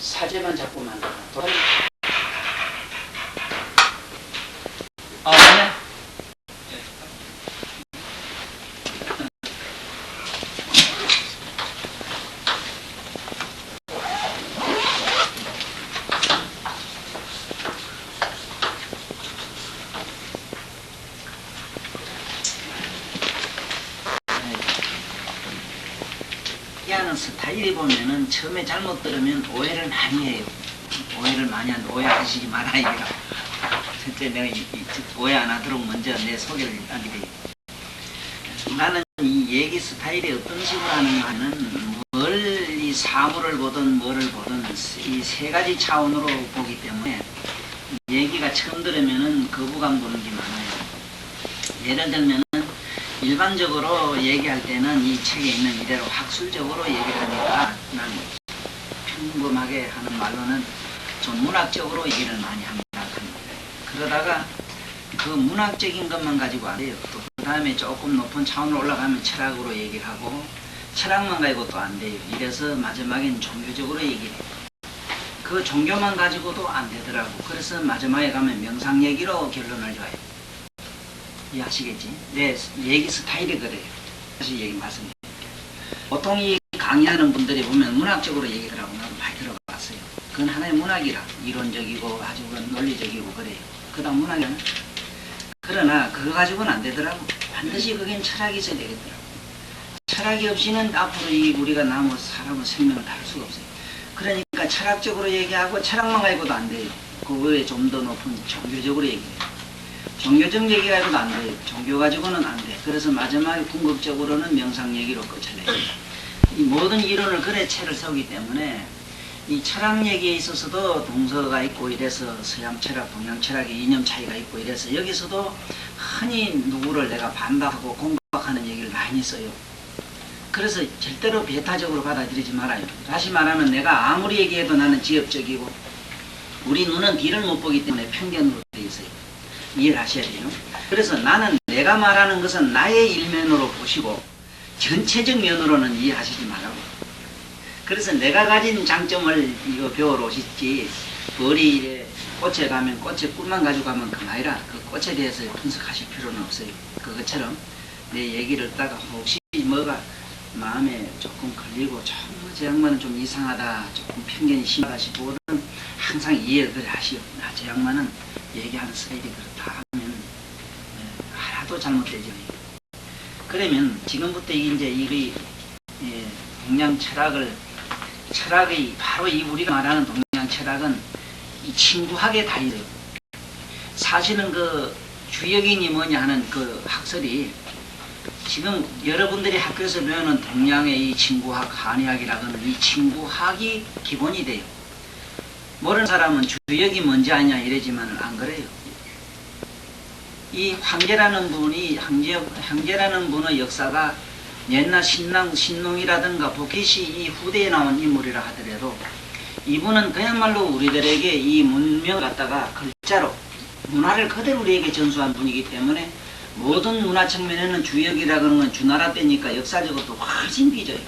사제만 자꾸 만들어. 네. 얘기하는 스타일이 보면은 처음에 잘못 들으면 오해를 많이 해요. 오해를 많이 하는데 오해하시지 마라 이거라. 첫째 내가 오해 안 하도록 먼저 내 소개를 하게 돼요. 나는 이 얘기 스타일이 어떤 식으로 하는가는 이 사물을 보든 뭐를 보든 이 세 가지 차원으로 보기 때문에 얘기가 처음 들으면은 거부감 도는 게 많아요. 예를 들면은 일반적으로 얘기할 때는 이 책에 있는 이대로 학술적으로 얘기를 하니까 난 평범하게 하는 말로는 좀 문학적으로 얘기를 많이 합니다. 그러다가 그 문학적인 것만 가지고 안 돼요. 또 그 다음에 조금 높은 차원으로 올라가면 철학으로 얘기를 하고 철학만 가지고 또 안 돼요. 이래서 마지막엔 종교적으로 얘기를 해요. 그 종교만 가지고도 안 되더라고. 그래서 마지막에 가면 명상 얘기로 결론을 줘요. 이해하시겠지? 내 얘기 스타일이 그래요. 다시 얘기 말씀드릴게요. 보통 이 강의하는 분들이 보면 문학적으로 얘기를 하고 나도 많이 들어봤어요. 그건 하나의 문학이라 이론적이고 아주 논리적이고 그래요. 그 다음 문학이는 그러나 그거 가지고는 안 되더라고. 반드시 그겐 철학이 있어야 되겠더라고. 철학이 없이는 앞으로 우리가 사람의 생명을 다룰 수가 없어요. 그러니까 철학적으로 얘기하고 철학만 가지고도 안 돼요. 그 외에 좀 더 높은 종교적으로 얘기해요. 종교적 얘기 가지고도 안 돼요. 종교 가지고는 안 돼. 그래서 마지막에 궁극적으로는 명상 얘기로 끝을 내요. 이 모든 이론을 그래 채를 세우기 때문에 이 철학 얘기에 있어서도 동서가 있고 이래서 서양 철학, 동양 철학의 이념 차이가 있고 이래서 여기서도 흔히 누구를 내가 반박하고 공박하는 얘기를 많이 써요. 그래서 절대로 배타적으로 받아들이지 말아요. 다시 말하면 내가 아무리 얘기해도 나는 지엽적이고 우리 눈은 뒤를 못 보기 때문에 편견으로 되어 있어요. 이해를 하셔야 돼요. 그래서 나는 내가 말하는 것은 나의 일면으로 보시고 전체적 면으로는 이해하시지 말라고. 그래서 내가 가진 장점을 이거 배우러 오시지 머리에 꽃에 가면 꽃의 꿀만 가지고 가면 그만이라 그 꽃에 대해서 분석하실 필요는 없어요. 그것처럼 내 얘기를 듣다가 혹시 뭐가 마음에 조금 걸리고 저 양반은 좀 이상하다, 조금 편견이 심하다 싶으면 항상 이해를 하시오. 저 양반은 얘기하는 스타일이 그렇다 하면 하나도 잘못되지 않아요. 그러면 지금부터 이제 이 동양 철학의 바로 이 우리가 말하는 동양 철학은 이 친구학의 달이에요. 사실은 그 주역인이 뭐냐 하는 그 학설이 지금 여러분들이 학교에서 배우는 동양의 이 친구학, 한의학이라고는 이 친구학이 기본이 돼요. 모르는 사람은 주역이 뭔지 아냐 이러지만 안 그래요. 이 황제라는 분의 역사가 옛날 신농이라든가 보켓이 이 후대에 나온 인물이라 하더라도 이분은 그야말로 우리들에게 이 문명을 갖다가 글자로 문화를 그대로 우리에게 전수한 분이기 때문에 모든 문화 측면에는 주역이라는 건 주나라 때니까 역사적으로 훨씬 빚어요.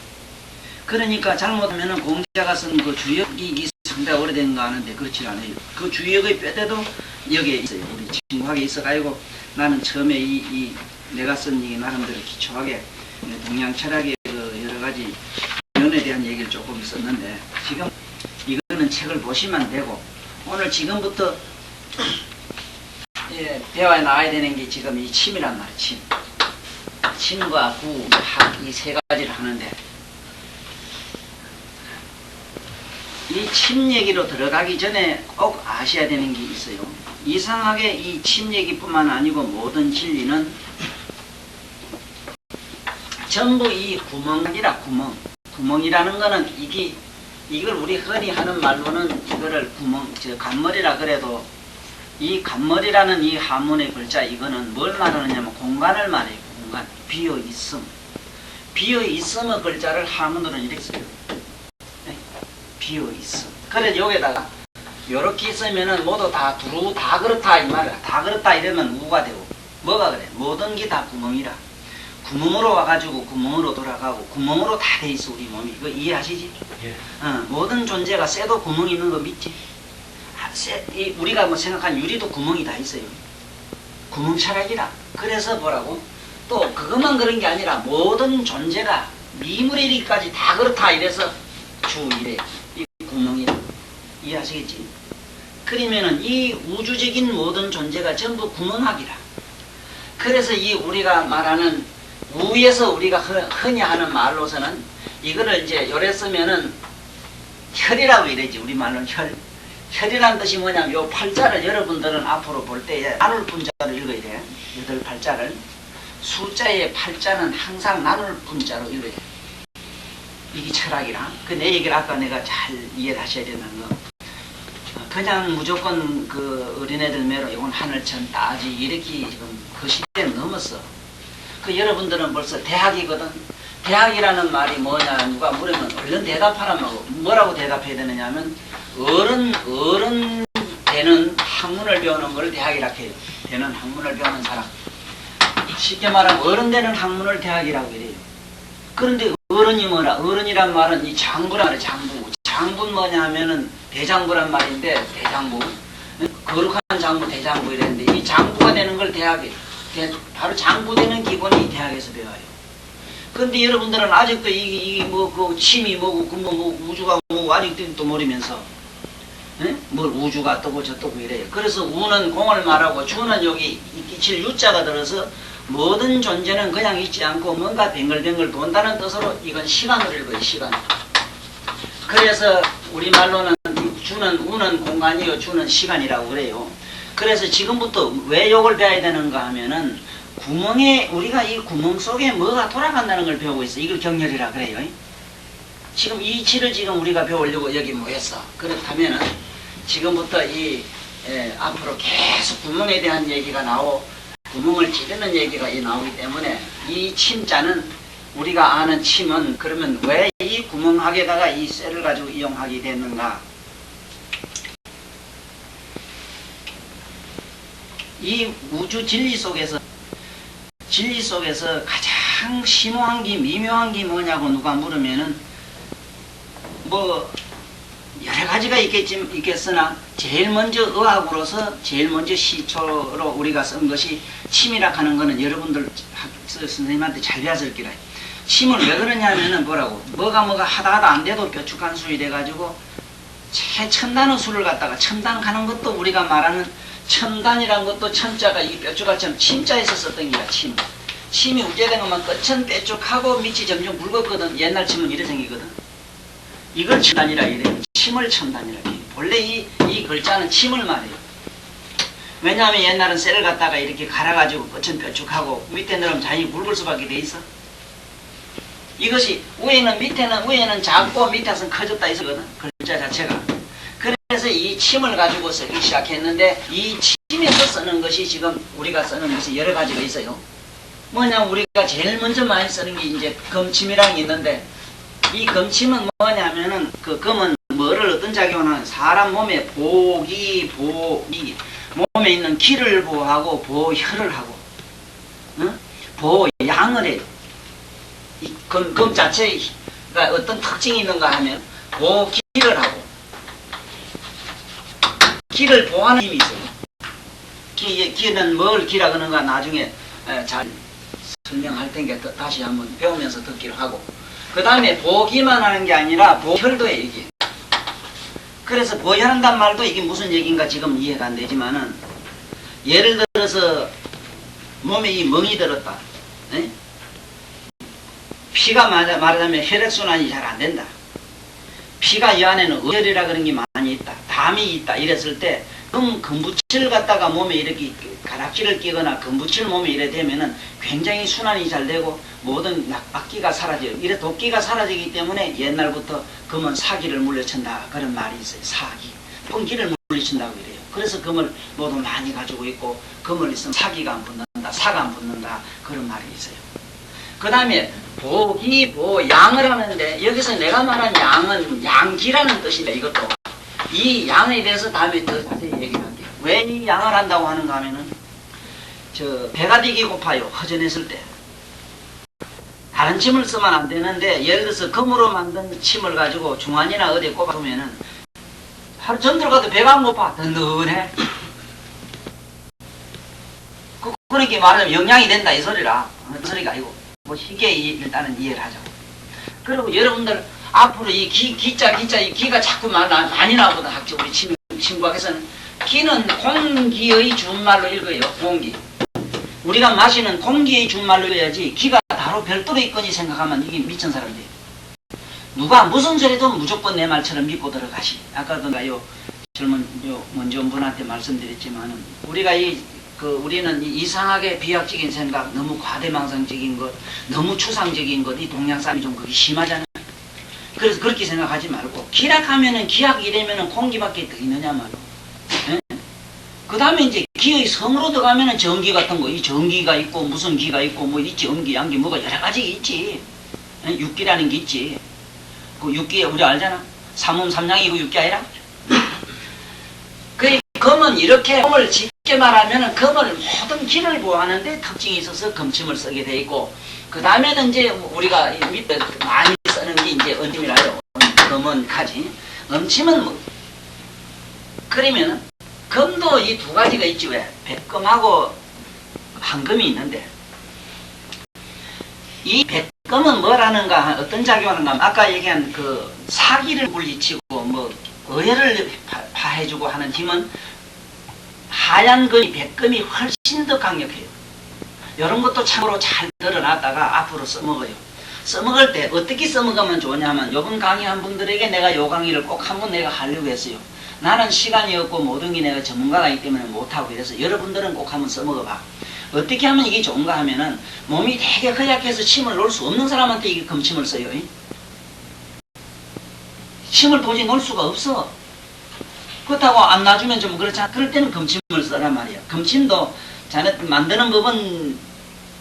그러니까 잘못하면 공자가 쓴 그 주역이 상당히 오래된가 하는데 그렇지 않아요. 그 주역의 뼈대도 여기에 있어요. 우리 친구하게 있어가지고 나는 처음에 내가 쓴 이 나름대로 기초하게 동양 철학의 그 여러 가지 면에 대한 얘기를 조금 썼는데 지금 이거는 책을 보시면 되고 오늘 지금부터 배워야 나와야 되는 게 지금 이 침이란 말이에요. 침과 구, 학 이 세 가지를 하는데 이 침 얘기로 들어가기 전에 꼭 아셔야 되는 게 있어요. 이상하게 이 침 얘기뿐만 아니고 모든 진리는 전부 이 구멍이라 구멍이라는 거는 이걸 우리 흔히 하는 말로는 이거를 간머리라 그래도 이 간머리라는 이 한문의 글자 이거는 뭘 말하느냐면 공간을 말해요. 공간. 비어있음. 비어있음의 글자를 한문으로는 이렇게 써요. 네? 비어있음. 그래 여기다가 요렇게 쓰면은 모두 다 그렇다 이 말이야. 다 그렇다 이러면 우가 되고 뭐가 그래? 모든 게 다 구멍이라. 구멍으로 와가지고 구멍으로 돌아가고 구멍으로 다 돼 있어 우리 몸이. 이거 이해하시지? 예. 모든 존재가 쇠도 구멍이 있는 거 믿지? 우리가 뭐 생각한 유리도 구멍이 다 있어요. 구멍 철학이라. 그래서 뭐라고? 또 그것만 그런 게 아니라 모든 존재가 미물에 이르기까지 다 그렇다 이래서 주 이래. 이 구멍이라. 이해하시겠지? 그러면은 이 우주적인 모든 존재가 전부 구멍학이라. 그래서 이 우리가 말하는 우에서 우리가 흔히 하는 말로서는 이거를 이제 요래 쓰면은 혈이라고 이러지. 우리 말로는 혈. 혈이란 뜻이 뭐냐면 요 팔자를 여러분들은 앞으로 볼 때에 나눌 분자로 읽어야 돼. 8팔자를. 숫자의 팔자는 항상 나눌 분자로 읽어야 돼. 이게 철학이라. 그 내 얘기를 아까 내가 잘 이해를 하셔야 된다는 거. 그냥 무조건 그 어린애들 매로 이건 하늘천 따지 이렇게 지금 그 시대는 넘었어. 그 여러분들은 벌써 대학이거든. 대학이라는 말이 뭐냐 누가 물으면 얼른 대답하라면 뭐라고 대답해야 되느냐 하면 어른 되는 학문을 배우는 걸 대학이라 해요. 되는 학문을 배우는 사람. 쉽게 말하면 어른 되는 학문을 대학이라고 이래요. 그런데 어른이 뭐라? 어른이란 말은 이 장부라 말이야. 장부. 장부는 뭐냐 하면은 대장부란 말인데 대장부. 거룩한 장부 대장부 이랬는데 이 장부가 되는 걸 대학에 바로 장부 되는 기본이 대학에서 배워요. 근데 여러분들은 아직도 이 뭐 그 침이 뭐고 그 뭐 우주가 뭐고 아직도 모르면서 뭘 우주가 뜨고 저뜨고 이래요. 그래서 우는 공을 말하고 주는 여기 이칠 유자가 들어서 모든 존재는 그냥 있지 않고 뭔가 뱅글뱅글 돈다는 뜻으로 이건 시간으로 읽어요. 시간. 그래서 우리말로는 주는 우는 공간이요 주는 시간이라고 그래요. 그래서 지금부터 왜 요걸 배워야 되는가 하면은 구멍에 우리가 이 구멍 속에 뭐가 돌아간다는 걸 배우고 있어. 이걸 경렬이라 그래요. 지금 이 이치를 지금 우리가 배우려고 여기 모였어. 그렇다면은 지금부터 앞으로 계속 구멍에 대한 얘기가 나오고 구멍을 찌르는 얘기가 나오기 때문에 이 침자는 우리가 아는 침은 그러면 왜 이 구멍학에다가 이 쇠를 가지고 이용하게 됐는가? 이 우주 진리 속에서 가장 심오한 게 미묘한 게 뭐냐고 누가 물으면은 뭐 여러 가지가 있겠으나 제일 먼저 의학으로서 제일 먼저 시초로 우리가 쓴 것이 침이라 하는 거는 여러분들 선생님한테 잘 배웠을 기라. 침을 왜 그러냐면은 뭐라고 뭐가 하다 안 돼도 뾰족한 술이 돼가지고 최첨단의 술을 갖다가 첨단하는 것도 우리가 말하는 첨단이란 것도 천자가 이 뾰족한처럼 침자에서 썼던 게야. 침이 우제된 것만 끝은 뾰족하고 밑이 점점 묽었거든. 옛날 침은 이래 생기거든. 이걸 첨단이라 이래요. 침을 첨단이라 이래요. 원래 이 글자는 침을 말해요. 왜냐하면 옛날은 쇠를 갖다가 이렇게 갈아가지고 끝은 뾰족하고 밑에 넣으면 자기 묽을 수밖에 돼 있어. 이것이 위에는 작고 밑에서는 커졌다 있거든. 글자 자체가. 그래서 이 침을 가지고 쓰기 시작했는데 이 침에서 쓰는 것이 지금 우리가 쓰는 것이 여러 가지가 있어요. 뭐냐면 우리가 제일 먼저 많이 쓰는 게 이제 검침이라는 게 있는데 이 검침은 뭐냐면은 그 검은 뭐를 어떤 작용을 하는 사람 몸에 보기 몸에 있는 기를 보호하고 보혈을 하고 보양을 해요. 이 검 자체가 어떤 특징이 있는가 하면 보기를 하고 기를 보호하는 힘이 있어요. 기는 뭘 기라 그러는가 나중에 잘 설명할 테니까 다시 한번 배우면서 듣기로 하고 그 다음에 보기만 하는 게 아니라 보혈도 해 이게. 그래서 보혈한단 말도 이게 무슨 얘기인가 지금 이해가 안 되지만은 예를 들어서 몸에 이 멍이 들었다. 에? 피가 말하자면 혈액순환이 잘 안 된다. 피가 이 안에는 의혈이라 그런 게 많이 있다. 담이 있다. 이랬을 때 금붙이를 갖다가 몸에 이렇게 가락지를 끼거나 금붙이를 몸에 이래 되면은 굉장히 순환이 잘 되고 모든 악기가 사라져요. 이래 도끼가 사라지기 때문에 옛날부터 금은 사기를 물리친다. 그런 말이 있어요. 사기. 뻥기를 물리친다고 이래요. 그래서 금을 모두 많이 가지고 있고 금을 있으면 사기가 안 붙는다. 사가 안 붙는다. 그런 말이 있어요. 그 다음에 보기, 보양을 하는데 여기서 내가 말한 양은 양기라는 뜻인데 이것도 이 양에 대해서 다음에 더 자세히 얘기할게요. 왜 이 양을 한다고 하는가 하면은 배가 되기 고파요. 허전했을 때. 다른 침을 쓰면 안 되는데, 예를 들어서 금으로 만든 침을 가지고 중안이나 어디에 꼽아두면은 하루 전 들어가도 배가 안 고파. 든든해. 그러니까 말하자면 영양이 된다 이 소리라. 그 소리가 아니고 뭐 쉽게 일단은 이해를 하자고. 그리고 여러분들 앞으로 이 기자 이 기가 자꾸 많이 나오거든. 학교 우리 친구학에서는 기는 공기의 준말로 읽어요. 공기. 우리가 마시는 공기의 준말로 읽어야지 기가 바로 별도로 있거니 생각하면 이게 미친 사람들이. 누가 무슨 소리도 무조건 내 말처럼 믿고 들어가시. 아까도 요 젊은 원전 분한테 말씀드렸지만은 우리가 우리는 이상하게 비약적인 생각, 너무 과대망상적인 것, 너무 추상적인 것, 이 동양 사람이 좀 그게 심하잖아요. 그래서 그렇게 생각하지 말고, 기락하면은 기약 이래면은 공기밖에 더 있느냐 말로. 그 다음에 이제 기의 성으로 들어가면은 전기 같은 거, 이 전기가 있고, 무슨 기가 있고, 뭐 있지, 음기, 양기, 뭐가 여러 가지 있지. 육기라는 게 있지. 그 육기, 우리 알잖아. 삼음, 삼양이고 육기 아니라? 그 검은 이렇게 검을 쉽게 말하면은 검을 모든 기를 보호하는데 특징이 있어서 검침을 쓰게 돼 있고, 그 다음에는 이제 우리가 밑에 많이 쓰는 게 이제 은침이라요. 검은 가지. 음침은 뭐, 그러면은 검도 이 두 가지가 있지. 왜? 백검하고 한검이 있는데, 이 백검은 뭐라는가, 어떤 작용하는가, 아까 얘기한 그 사기를 물리치고 뭐 의해를 파해주고 하는 힘은 하얀 그 백검이 훨씬 더 강력해요. 이런 것도 참고로 잘 드러났다가 앞으로 써먹어요. 써먹을 때 어떻게 써먹으면 좋냐면, 요번 강의한 분들에게 내가 요 강의를 꼭 한번 내가 하려고 했어요. 나는 시간이 없고 모든 게 내가 전문가가 있기 때문에 못하고 이래서 여러분들은 꼭 한번 써먹어봐. 어떻게 하면 이게 좋은가 하면은, 몸이 되게 허약해서 침을 놓을 수 없는 사람한테 이게 검침을 써요. 침을 도저히 놓을 수가 없어. 그렇다고 안 놔주면 좀 그렇잖아. 그럴 때는 검침을 써란 말이야. 검침도 자네 만드는 법은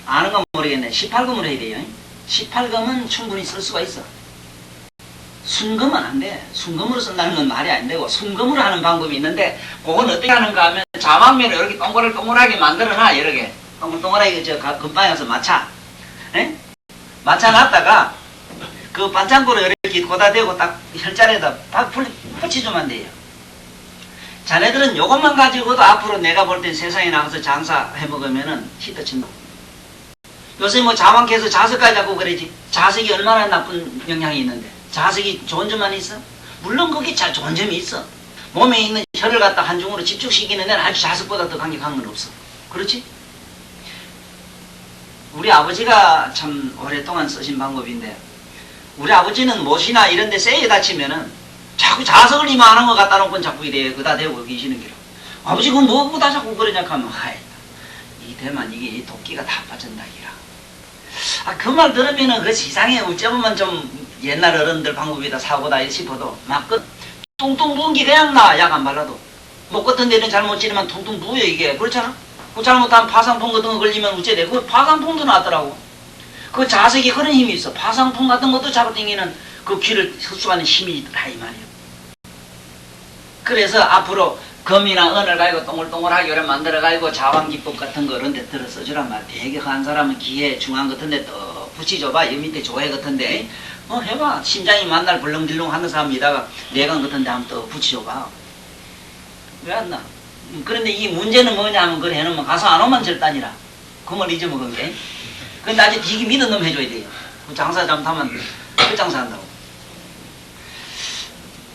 아는 건 모르겠네. 18금으로 해야 돼요. 18금은 충분히 쓸 수가 있어. 순금은 안 돼. 순금으로 쓴다는 건 말이 안 되고, 순금으로 하는 방법이 있는데, 그건 어떻게 하는가 하면, 자막면을 이렇게 동글동글하게 만들어놔. 여러 개. 동글동글하게 금방에 가서 맞춰. 에? 맞춰놨다가, 그 반창고를 이렇게 고다 대고 딱 혈자리에다 딱 붙여주면 돼요. 자네들은 요것만 가지고도 앞으로 내가 볼 땐 세상에 나가서 장사해 먹으면은 히트 친다. 요새 뭐 자만해서 자석까지 잡고 그러지. 자석이 얼마나 나쁜 영향이 있는데. 자석이 좋은 점만 있어? 물론 거기 잘 좋은 점이 있어. 몸에 있는 혈을 갖다 한 중으로 집중시키는 데는 아주 자석보다 더 강력한 건 없어. 그렇지? 우리 아버지가 참 오랫동안 쓰신 방법인데, 우리 아버지는 못이나 이런 데 세게 다치면은 자꾸 자석을 이만한 거 갖다 놓고 자꾸 이래 그다 대고 계시는 게로. 아버지 그건 뭐보다 자꾸 그러냐 하면, 하이, 이 대만 이게 이 도끼가 다 빠진다 기라. 아, 그 말 들으면은 그 세상에 어쩌면 좀 옛날 어른들 방법이다 사고다 싶어도, 막 그 뚱뚱 부은 게 그냥 나. 약 안 발라도 목 같은 데는 잘못 찌르면 퉁퉁 부어요. 이게 그렇잖아. 그 잘못하면 파상풍 같은 거 걸리면 어째 돼. 그 파상풍도 나더라고. 그 자석이 그런 힘이 있어. 파상풍 같은 것도 잡아당기는 그 귀를 흡수하는 힘이 있더라 이 말이야. 그래서 앞으로 검이나 은을 가지고 동글동글하게 오래 만들어가지고 자왕기법 같은 거 이런 데 들어 써주란 말이야. 되게 한 사람은 귀에 중앙 같은 데 또 붙이줘봐. 여 밑에 조회 같은데 해봐. 심장이 만날 벌렁들렁 하는 사람이다가 내관 같은 데 한번 또 붙여줘봐. 왜 안 나? 그런데 이 문제는 뭐냐 하면, 그걸 해놓으면 가서 안 오면 절단이라. 그걸 잊어먹은 게. 근데 아직 되게 믿은 놈 해줘야 돼요. 장사 잘못하면 그 장사한다고.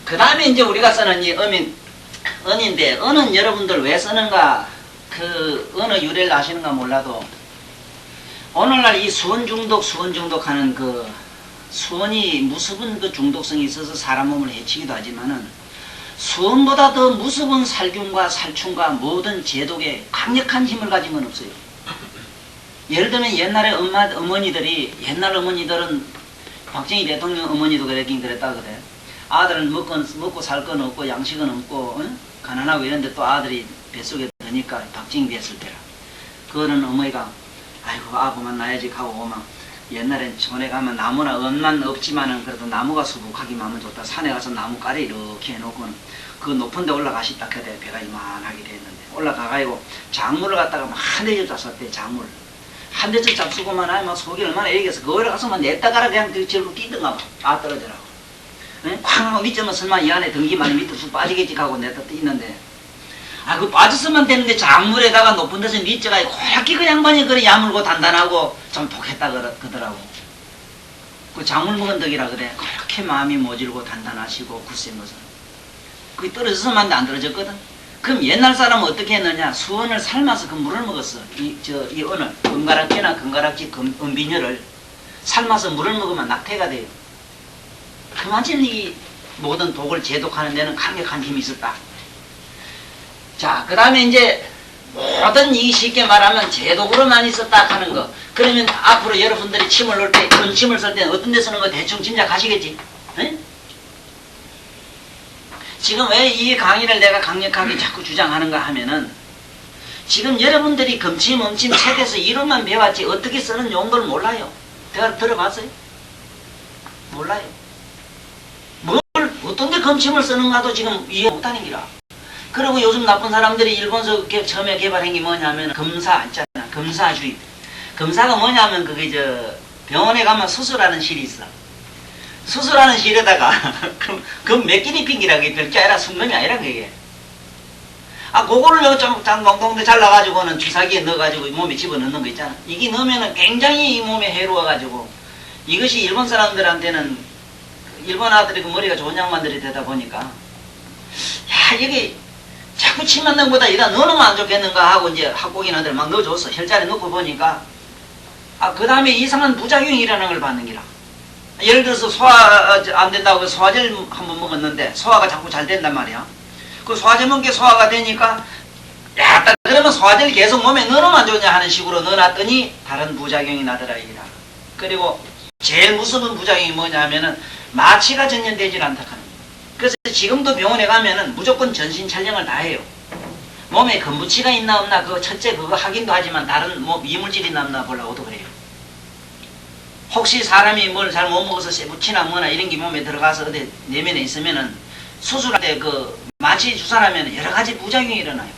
그 다음에 이제 우리가 쓰는 이 은인데, 은은 여러분들 왜 쓰는가, 그 어느 유래를 아시는가 몰라도, 오늘날 이 수원 중독 하는 그 수원이 무수분 그 중독성이 있어서 사람 몸을 해치기도 하지만은, 수원보다 더 무수분 살균과 살충과 모든 제독에 강력한 힘을 가진 건 없어요. 예를 들면 옛날에 어머니들이, 옛날 어머니들은 박정희 대통령 어머니도 그랬긴 그랬다 그래. 아들은 먹고 살 건 없고 양식은 없고 가난하고 이런데 또 아들이 뱃속에 드니까, 박정희 됐을 때라. 그거는 어머니가 아이고 아부만 나야지 하고 오면, 옛날엔 전에 가면 나무나 은만 없지만은 그래도 나무가 수북하기만 하면 좋다. 산에 가서 나무가리 이렇게 해놓고는 그 높은 데 올라가시다 그때 배가 이만하게 됐는데, 올라가가지고 작물을 갖다가 막 한 대 줬다 샀대. 작물 한 대씩 잡수고만 하면 막 속이 얼마나 애기해서 거기로 가서만 냈다가라 그냥 저리로 뛰던가 봐. 떨어져라고. 쾅 하고 밑에만 설마 이 안에 등기만 밑으로 쑥 빠지겠지 하고 냈다 뛰는데 그 빠졌으면 되는데 작물에다가 높은 데서 밑에가 고얗게 그 양반이 그래 야물고 단단하고 좀 독했다 그러더라고. 그 작물 먹은 덕이라 그래. 그렇게 마음이 모질고 단단하시고 굳센 것은. 그게 떨어져서만 안 떨어졌거든. 그럼 옛날 사람은 어떻게 했느냐? 수원을 삶아서 그 물을 먹었어. 이 언을, 금가락지나 금가락지, 은비녀를 삶아서 물을 먹으면 낙태가 돼요. 그만큼 이 모든 독을 제독하는 데는 강력한 힘이 있었다. 자, 그 다음에 이제 모든 이 쉽게 말하면 제독으로만 있었다 하는 거. 그러면 앞으로 여러분들이 침을 놓을 때, 침을 쓸 때는 어떤 데 쓰는 거 대충 짐작하시겠지? 네? 지금 왜 이 강의를 내가 강력하게 자꾸 주장하는가 하면은 지금 여러분들이 금침, 음침, 책에서 이론만 배웠지 어떻게 쓰는 용도를 몰라요. 내가 들어봤어요? 몰라요. 뭘 어떤 데 금침을 쓰는가도 지금 이해 못하는 기라. 그리고 요즘 나쁜 사람들이 일본서 처음에 개발한 게 뭐냐면 금사 있잖아. 금사주의. 금사가 뭐냐면 그게 병원에 가면 수술하는 실이 있어. 수술하는 실에다가 그 맥기니 핑기라 그게 별게 아니라 순금이 아니라 그게. 그거를 좀 동동도 잘라가지고는 주사기에 넣어가지고 몸에 집어넣는 거 있잖아. 이게 넣으면은 굉장히 이 몸에 해로워가지고 이것이 일본 사람들한테는 일본 아들이 그 머리가 좋은 양반들이 되다 보니까 야 이게 자꾸 침 맞는 것보다 이다 넣어놓으면 안 좋겠는가 하고 이제 학고기나들 막 넣어줬어. 혈자리 넣고 보니까 그 다음에 이상한 부작용이 일어나는 걸 받는 기라. 예를 들어서 소화 안 된다고 소화제를 한번 먹었는데 소화가 자꾸 잘 된단 말이야. 그 소화제 먹게 소화가 되니까 야 그러면 소화제를 계속 몸에 넣어놓으면 안 좋냐 하는 식으로 넣어놨더니 다른 부작용이 나더라 이라. 그리고 제일 무서운 부작용이 뭐냐 하면은 마취가 전염되질 않다 하는 거예요. 그래서 지금도 병원에 가면은 무조건 전신 촬영을 다 해요. 몸에 건부치가 있나 없나 그거 첫째 그거 확인도 하지만 다른 뭐 이물질이 있나 없나 보려고도 그래요. 혹시 사람이 뭘 잘 못 먹어서 쇠붙이나 뭐나 이런 게 몸에 들어가서 어디 내면에 있으면은 수술할 때 그 마취 주사라면 여러 가지 부작용이 일어나요.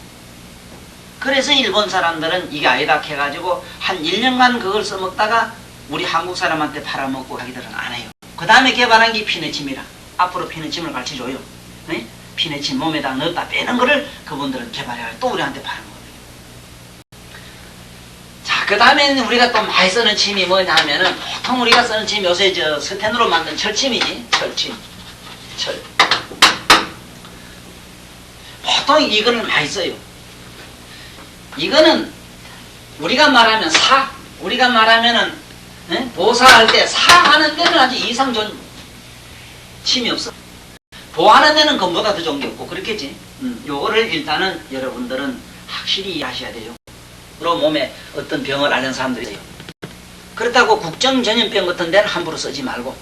그래서 일본 사람들은 이게 아니다 해가지고 한 1년간 그걸 써먹다가 우리 한국 사람한테 팔아먹고 하기들은 안 해요. 그 다음에 개발한 게 피네침이라. 앞으로 피네침을 가르쳐줘요. 네? 피네침 몸에다 넣었다 빼는 거를 그분들은 개발해요. 또 우리한테 파는 거예요. 자, 그 다음에는 우리가 또 많이 쓰는 침이 뭐냐 하면은 보통 우리가 쓰는 침 요새 스텐으로 만든 철침이지. 철침. 철. 보통 이거를 많이 써요. 이거는 우리가 말하면 우리가 말하면은 보사할 때 사하는 데는 아주 이상 좋은 침이 없어. 보하는 데는 그보다 더 좋은 게 없고 그렇겠지. 요거를 일단은 여러분들은 확실히 이해하셔야 돼요. 몸에 어떤 병을 앓는 사람들이 있어요. 그렇다고 국정전염병 같은 데는 함부로 쓰지 말고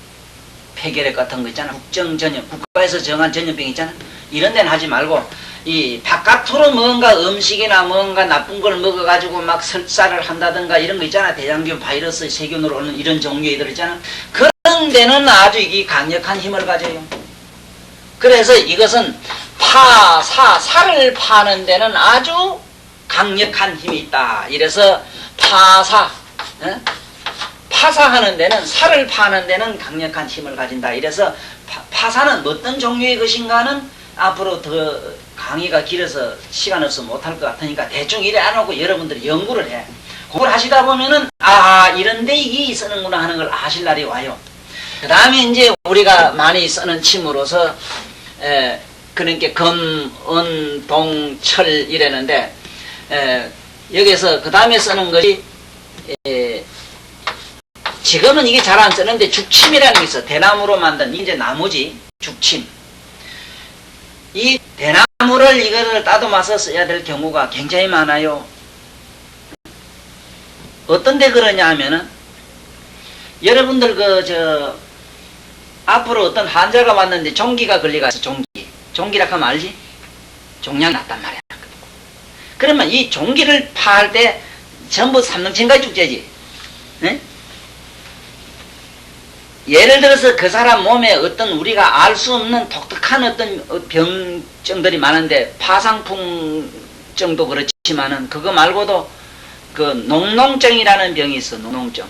폐결핵 같은 거 있잖아. 국정전염, 국가에서 정한 전염병 있잖아. 이런 데는 하지 말고 이 바깥으로 뭔가 음식이나 뭔가 나쁜 걸 먹어가지고 막 설사를 한다든가 이런 거 있잖아. 대장균 바이러스 세균으로 오는 이런 종류의 들 있잖아. 그런 데는 아주 이게 강력한 힘을 가져요. 그래서 이것은 살을 파는 데는 아주 강력한 힘이 있다. 이래서 파사하는 데는 살을 파는 데는 강력한 힘을 가진다. 이래서 파사는 어떤 종류의 것인가는 앞으로 더 강의가 길어서 시간 없어 못할 것 같으니까 대충 이래 안 하고 여러분들이 연구를 해. 그걸 하시다 보면은 이런데 이게 쓰는구나 하는 걸 아실 날이 와요. 그 다음에 이제 우리가 많이 쓰는 침으로서 그러니까 금, 은, 동, 철 이랬는데 여기서 그 다음에 쓰는 것이 지금은 이게 잘 안 쓰는데 죽침이라는 게 있어. 대나무로 만든 이제 나무지. 죽침. 이 대나무를 이거를 따듬어서 써야 될 경우가 굉장히 많아요. 어떤 데 그러냐 하면은 여러분들 앞으로 어떤 환자가 왔는데 종기가 걸려가서 종기라 하면 알지? 종양이 났단 말이야. 그러면 이 종기를 파할 때 전부 삼능친가 죽제지. 네? 예를 들어서 그 사람 몸에 어떤 우리가 알 수 없는 독특한 어떤 병증들이 많은데 파상풍 정도 그렇지만은 그거 말고도 그 농농증이라는 병이 있어. 농농증.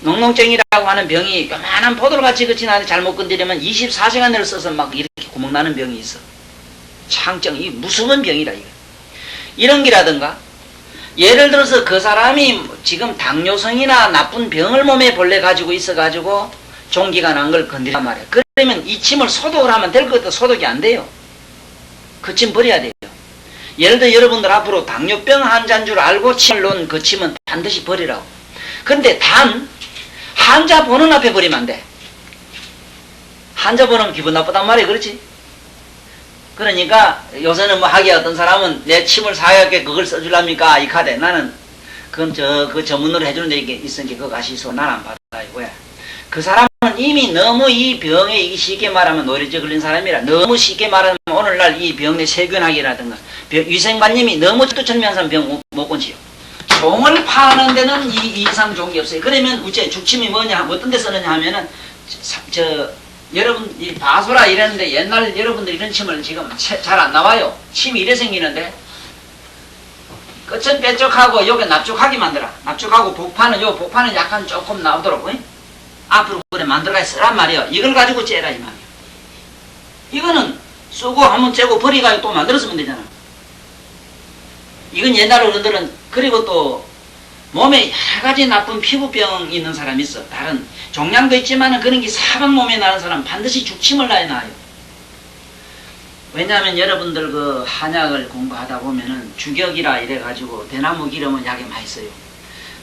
농농증이라고 하는 병이 요만한 포도같이 그친 안에 잘못 건드리면 24시간을 써서 막 이렇게 구멍 나는 병이 있어. 창증이 무서운 병이라 이거. 이런 기라든가 예를 들어서 그 사람이 지금 당뇨성이나 나쁜 병을 몸에 본래 가지고 있어 가지고 종기가 난 걸 건드리란 말이야. 그러면 이 침을 소독을 하면 될 것도 소독이 안 돼요. 그 침 버려야 돼요. 예를 들어 여러분들 앞으로 당뇨병 환자인 줄 알고 침을 놓은 그 침은 반드시 버리라고. 근데 단 환자 보는 앞에 버리면 안 돼. 환자 보는 기분 나쁘단 말이야. 그렇지? 그러니까 요새는 뭐 하기야 어떤 사람은 내 침을 사야게 그걸 써줄랍니까? 이 카드. 나는 그건 그 전문으로 해주는 데 있으니까 그거 가시소. 난 안 받아요. 왜? 그 사람은 이미 너무 이 병에 이게 쉽게 말하면 노이로제 걸린 사람이라 너무 쉽게 말하면 오늘날 이 병 내 세균학이라든가 위생관님이 너무 철두철미한 사람 병 못 건지요. 종을 파는 데는 이 이상 좋은 게 없어요. 그러면 우째 죽침이 뭐냐, 어떤 데 쓰느냐 하면은 여러분 이 바소라 이랬는데 옛날 여러분들 이런 침을 지금 잘 안 나와요. 침이 이래 생기는데 끝은 빼쪽하고 요게 납죽하게 만들어. 납죽하고 복판은 약간 조금 나오도록 앞으로 그래 만들어가 쓰란 말이에요. 이걸 가지고 째라 이 말이에요. 이거는 쓰고 한번 째고 버리가지고 또 만들었으면 되잖아. 이건 옛날 어른들은 그리고 또 몸에 여러 가지 나쁜 피부병 있는 사람이 있어. 다른 종양도 있지만은 그런 게 사방 몸에 나는 사람 반드시 죽침을 놔요. 왜냐하면 여러분들 그 한약을 공부하다 보면은 주격이라 이래가지고 대나무 기름은 약에 많이 써요.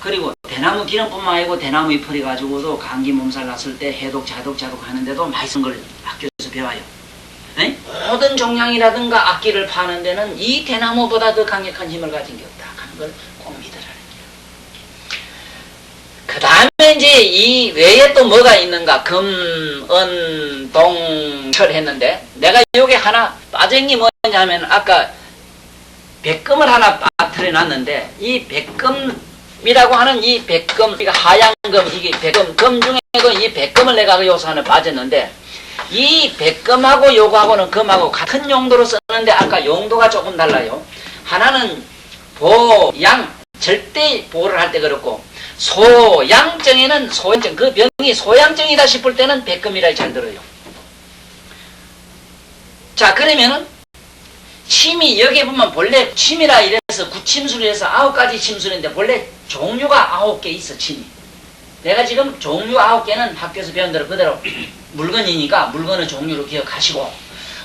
그리고 대나무 기름뿐만 아니고 대나무 잎을 가지고도 감기 몸살 났을 때 해독 자독 하는데도 많이 쓴 걸 학교에서 배워요. 네? 모든 종양이라든가 악기를 파는 데는 이 대나무보다 더 강력한 힘을 가진 게 없다 하는 걸 꼭 믿으라는 거예요. 그 다음에 이제 이 외에 또 뭐가 있는가? 금, 은, 동, 철 했는데 내가 여기 하나 빠진 게 뭐냐면 아까 백금을 하나 빠뜨려 놨는데 이 백금이라고 하는 이 백금, 이거 하양금, 이게 백금, 금 중에도 이 백금을 내가 요소 하나 빠졌는데 이 백금하고 요거하고는 금하고 같은 용도로 쓰는데 아까 용도가 조금 달라요. 하나는 보양, 절대 보호를 할 때 그렇고 소양증에는 소양증, 그 병이 소양증이다 싶을 때는 백금이라 잘 들어요. 자 그러면은 침이 여기 보면 본래 침이라 이래서 구침술을 해서 9가지 침술인데 본래 종류가 9개 있어 침이. 내가 지금 종류 9개는 학교에서 배운 대로 그대로 물건이니까 물건의 종류로 기억하시고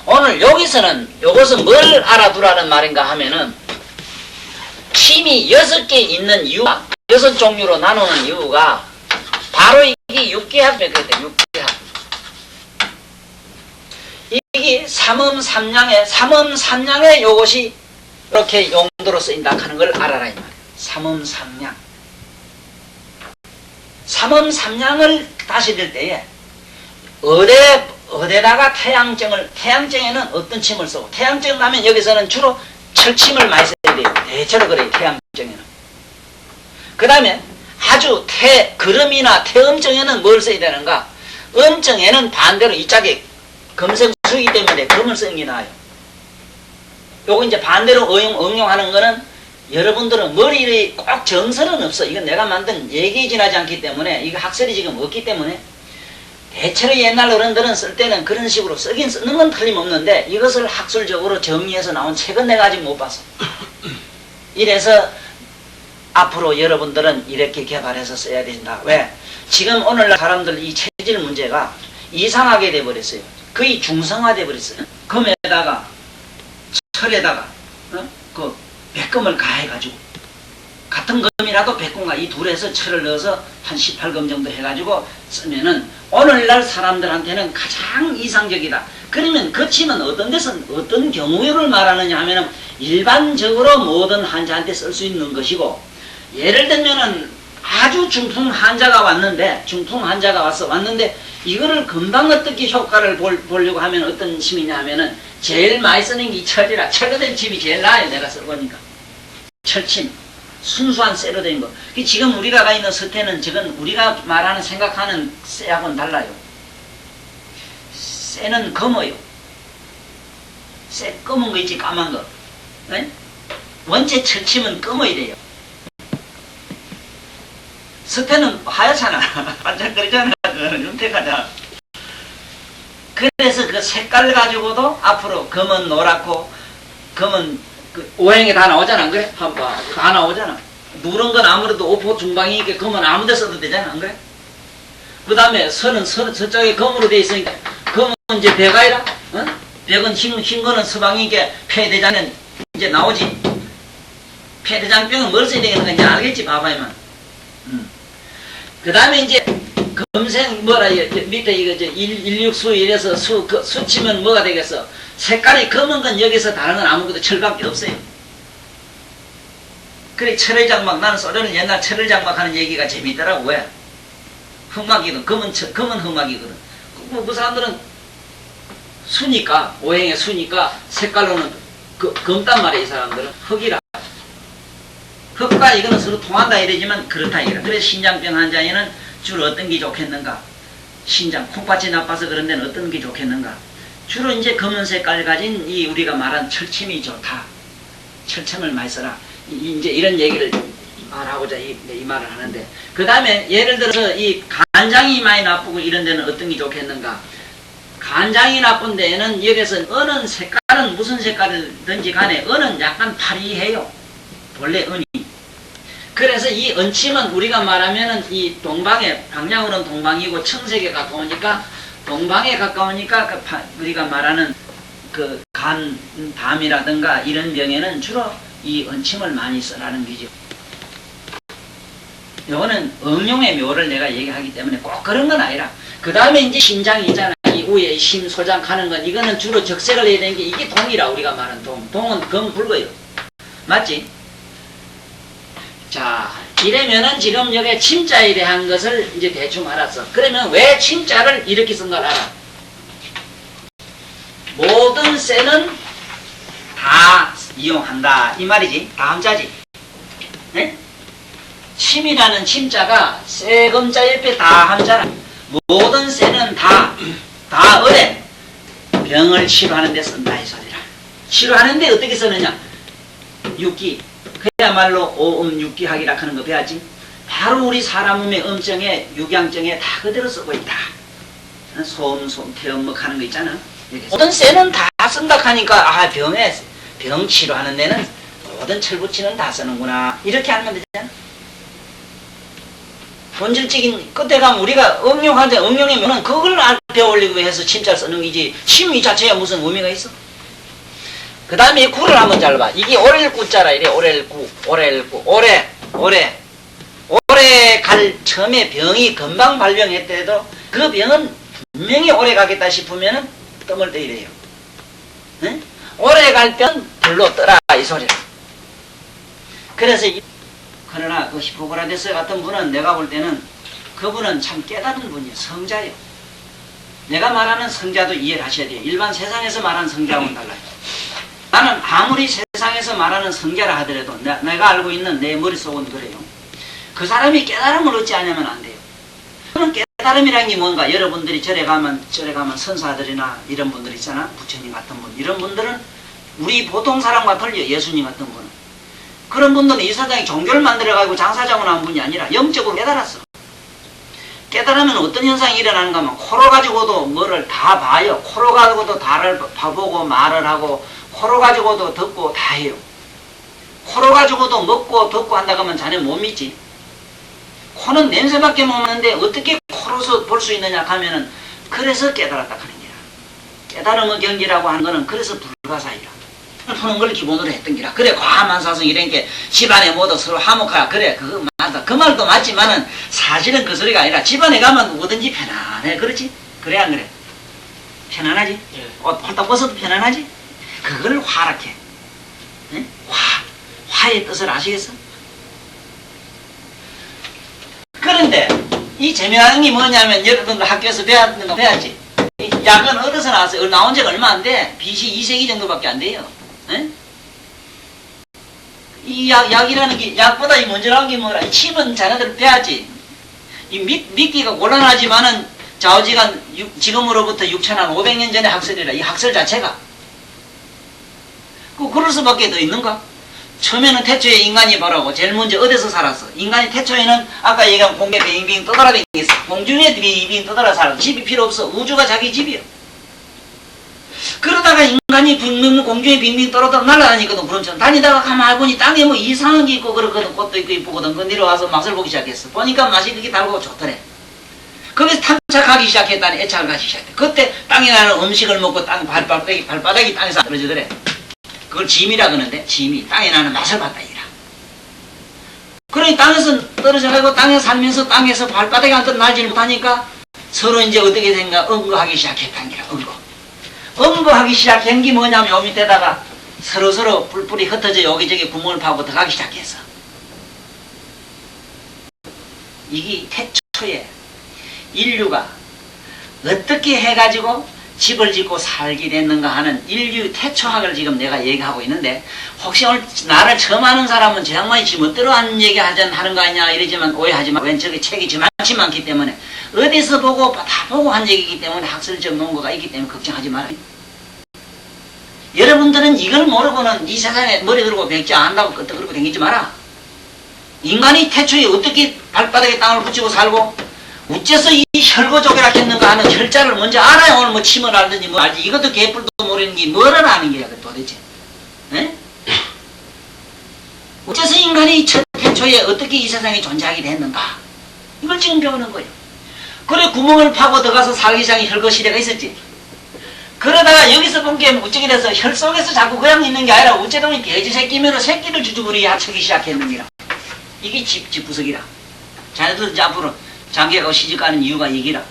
오늘 여기서는 요것은 뭘 알아두라는 말인가 하면은 침이 6개 있는 이유가 6종류로 나누는 이유가 바로 이게 육계합에 그랬대. 육계합. 이게 삼음삼량의 요것이 이렇게 용도로 쓰인다 하는 걸 알아라 이 말이에요. 삼음삼량. 삼음삼량을 다스릴 때에 어디다가 태양증에는 어떤 침을 쓰고 태양증 나면 여기서는 주로 철침을 많이 써야 돼요. 대체로 그래요. 태양증에는. 그 다음에 아주 그름이나 태음증에는 뭘 써야 되는가? 음증에는 반대로 이 짝에 금생수이기 때문에 금을 쓰는 게 나아요. 요거 이제 반대로 응용하는 거는 여러분들은 머리에 꼭 정설은 없어. 이건 내가 만든 얘기 지나지 않기 때문에 이거 학설이 지금 없기 때문에 대체로 옛날 어른들은 쓸 때는 그런 식으로 쓰긴 쓰는 건 틀림없는데 이것을 학술적으로 정리해서 나온 책은 내가 아직 못 봤어. 이래서 앞으로 여러분들은 이렇게 개발해서 써야 된다. 왜? 지금 오늘날 사람들 이 체질 문제가 이상하게 돼버렸어요. 거의 중성화돼 버렸어요. 금에다가 철에다가 그 백금을 가해가지고 같은 금이라도 백금과 이 둘에서 철을 넣어서 한 18금 정도 해가지고 쓰면은 오늘날 사람들한테는 가장 이상적이다. 그러면 그 침은 어떤 데서 어떤 경우를 말하느냐 하면은 일반적으로 모든 환자한테 쓸 수 있는 것이고 예를 들면은 아주 중풍 환자가 왔는데 이거를 금방 어떻게 효과를 보려고 하면 어떤 침이냐 하면은 제일 많이 쓰는 게 이 철이라 철로 된 침이 제일 나아요. 내가 써보니까 철침 순수한 쇠로 된 거. 지금 우리가 가 있는 서태는 저건 우리가 말하는 생각하는 쇠하고는 달라요. 쇠는 검어요. 쇠 검은 거 있지 까만 거. 네? 원체 철침은 검어야 돼요. 스테는 하얗잖아. 반짝거리잖아. 그거는 윤택하잖아. 그래서 그 색깔 가지고도 앞으로 검은 노랗고 검은 그 오행에 다 나오잖아. 안 그래? 한번 다 나오잖아. 누런 건 아무래도 오포 중방이 있게 검은 아무 데 써도 되잖아. 안 그래? 그 다음에 선은 서쪽에 검으로 돼 있으니까 검은 이제 백아이라. 어? 백은 흰 거는 서방이게 폐대장은 이제 나오지. 폐대장병은 뭘 써야 되겠는 건지 알겠지. 봐봐야만. 그 다음에 이제 검색 뭐라 밑에 이거 이제 169 이래서 수 치면 뭐가 되겠어? 색깔이 검은 건 여기서 다른 건 아무것도 철밖에 없어요. 그래 철을장막 나는 소련은 옛날 철을장막 하는 얘기가 재밌더라고. 왜? 흑막이거든. 검은 흑막이거든. 그 사람들은 수니까 오행의 수니까 색깔로는 검단 말이야. 이 사람들은 흑이라. 흑과 이거는 서로 통한다 이러지만 그렇다 이거야. 그래서 신장병 환자에는 주로 어떤 게 좋겠는가? 신장, 콩팥이 나빠서 그런 데는 어떤 게 좋겠는가? 주로 이제 검은 색깔 가진 이 우리가 말한 철침이 좋다. 철침을 많이 써라. 이제 이런 얘기를 말하고자 이 말을 하는데. 그 다음에 예를 들어서 이 간장이 많이 나쁘고 이런 데는 어떤 게 좋겠는가? 간장이 나쁜 데에는 여기서 어느 색깔은 무슨 색깔이든지 간에 은은 약간 파리해요. 원래 은이. 그래서 이 은침은 우리가 말하면은 이 동방에, 방향으로는 동방이고 청색에 가까우니까, 동방에 가까우니까 우리가 말하는 그 간담이라든가 이런 병에는 주로 이 은침을 많이 쓰라는 거죠. 요거는 응용의 묘를 내가 얘기하기 때문에 꼭 그런 건 아니라. 그 다음에 이제 신장이 있잖아. 이 위에 심소장 가는 건 이거는 주로 적색을 해야 되는 게 이게 동이라 우리가 말하는 동. 동은 검 붉어요. 맞지? 자, 이러면은 지금 여기 침자에 대한 것을 이제 대충 알았어. 그러면 왜 침자를 이렇게 쓴 걸 알아? 모든 쇠는 다 이용한다. 이 말이지. 다 함자지. 네? 침이라는 침자가 쇠검자 옆에 다 함자라. 모든 쇠는 다 어래. 병을 치료하는 데 쓴다. 이 소리라. 치료하는데 어떻게 쓰느냐? 육기. 그야말로 오음육기학이라 하는 거 배웠지? 바로 우리 사람 몸의 음정에 육양정에 다 그대로 쓰고 있다. 소음, 태음목 하는 거 있잖아. 모든 쇠는 다 쓴다 하니까 병 치료하는 데는 모든 철붙이는 다 쓰는구나. 이렇게 하면 되잖아. 본질적인 끝에 가면 우리가 응용의 묘는 그걸 배우려고 해서 침자를 쓰는 거지. 침 이 자체에 무슨 의미가 있어? 그 다음에 이 구를 한번 잘 봐. 이게 오렐구자라 이래. 오렐구. 오래 갈 처음에 병이 금방 발병했더라도 그 병은 분명히 오래 가겠다 싶으면은 뜸을 때 이래요. 네? 오래 갈 병 불로 떠라 이 소리라. 그래서 그러나 그 히포크라테스 같은 분은 내가 볼 때는 그분은 참 깨달은 분이에요. 성자예요. 내가 말하는 성자도 이해를 하셔야 돼요. 일반 세상에서 말하는 성자하고는 달라요. 나는 아무리 세상에서 말하는 성자라 하더라도 내가 알고 있는 내 머릿속은 그래요. 그 사람이 깨달음을 얻지 않으면 안 돼요. 그런 깨달음이라는 게 뭔가 여러분들이 절에 가면 선사들이나 이런 분들 있잖아. 부처님 같은 분. 이런 분들은 우리 보통 사람과 틀려. 예수님 같은 분은. 그런 분들은 이 세상에 종교를 만들어가지고 장사자고 나온 분이 아니라 영적으로 깨달았어. 깨달으면 어떤 현상이 일어나는가 하면 코로 가지고도 뭐를 다 봐요. 코로 가지고도 다를 봐보고 말을 하고 코로 가지고도 듣고 다 해요. 코로 가지고도 먹고 듣고 한다고 하면 자네 못 믿지. 코는 냄새밖에 못 맡는데 어떻게 코로서 볼 수 있느냐 하면은 그래서 깨달았다 하는 게라. 깨달음의 경지라고 하는 거는 그래서 불가사의라. 푸는 걸 기본으로 했던 게라. 그래 과만사성 이런 게 집안에 모두 서로 화목하라. 그래 그거 맞다. 그 말도 맞지만은 사실은 그 소리가 아니라 집안에 가면 뭐든지 편안해. 그렇지? 그래 안 그래? 편안하지? 옷 홀딱 벗어도 편안하지? 그걸 화락해. 네? 화의 뜻을 아시겠어? 그런데 이 재미나는 게 뭐냐면 여러분들 학교에서 배웠는 거 배웠지? 약은 어디서 나왔어요? 나온 지가 얼마 안 돼. BC 2세기 정도밖에 안 돼요. 네? 이 약이라는 게 약보다 이 먼저 나온 게 뭐라? 이 칩은 자네들 배웠지? 이 믿기가 곤란하지만은 좌우지간 지금으로부터 6,500년 전의 학설이라. 이 학설 자체가 그럴 수밖에 더 있는가? 처음에는 태초에 인간이 뭐라고 제일 먼저 어디서 살았어? 인간이 태초에는 아까 얘기한 공중에 빙빙 떠돌아다니겠어. 공중에 빙빙 떠돌아 살아. 집이 필요 없어. 우주가 자기 집이야. 그러다가 인간이 빙빙 공중에 빙빙 떨어져 날아다니거든. 그런처럼 다니다가 가만히 보니 땅에 뭐 이상한 게 있고 그렇거든. 꽃도 있고 이쁘거든. 그 내려와서 맛을 보기 시작했어. 보니까 맛이 그렇게 달고 좋더래. 거기서 탐착하기 시작했다니 애착을 가지기 시작했대. 그때 땅에 나는 음식을 먹고 땅 발바닥이 땅에서 떨어지더래. 그걸 짐이라 그러는데 짐이 땅에 나는 맛을 봤다 이라. 그러니 땅에서 떨어져가지고 땅에 살면서 땅에서 발바닥에 앉아 날지를 못하니까 서로 이제 어떻게 된가 응거하기 시작했다는 거야. 응거하기 시작한 게 뭐냐면 요 밑에다가 서로서로 뿔뿔이 흩어져 여기저기 구멍을 파고 들어가기 시작했어. 이게 태초에 인류가 어떻게 해가지고 집을 짓고 살게 됐는가 하는 인류 태초학을 지금 내가 얘기하고 있는데, 혹시 오늘 나를 처음 아는 사람은 저 양반이 지금 멋대로 하는 얘기 하는 거 아니냐 이러지만 오해하지 마. 왠 저기 책이 지만치 많기 때문에 어디서 보고 다 보고 한 얘기이기 때문에 학설적 논거가 있기 때문에 걱정하지 마라. 여러분들은 이걸 모르고는 이 세상에 머리 들고 백지 안 한다고 끄떡거리고 다니지 마라. 인간이 태초에 어떻게 발바닥에 땅을 붙이고 살고 어째서 이 혈거족이라 했는가 하는 혈자를 먼저 알아야 오늘 뭐 침을 알든지 뭐 알지. 이것도 개뿔도 모르는 게 뭐를 아는 게야 도대체. 에? 어째서 인간이 태초에 어떻게 이 세상에 존재하게 됐는가, 이걸 지금 배우는 거예요. 그래 구멍을 파고 들어가서 살기 시작한 혈거시대가 있었지. 그러다가 여기서 본 게 어쩌게 돼서 혈 속에서 자꾸 그냥 있는 게 아니라 어째든 돼지 새끼면은 새끼를 주주부리 하기 시작했느니라. 이게 집구석이라. 자네들 이제 앞으로 장기하고 시집가는 이유가 얘기라.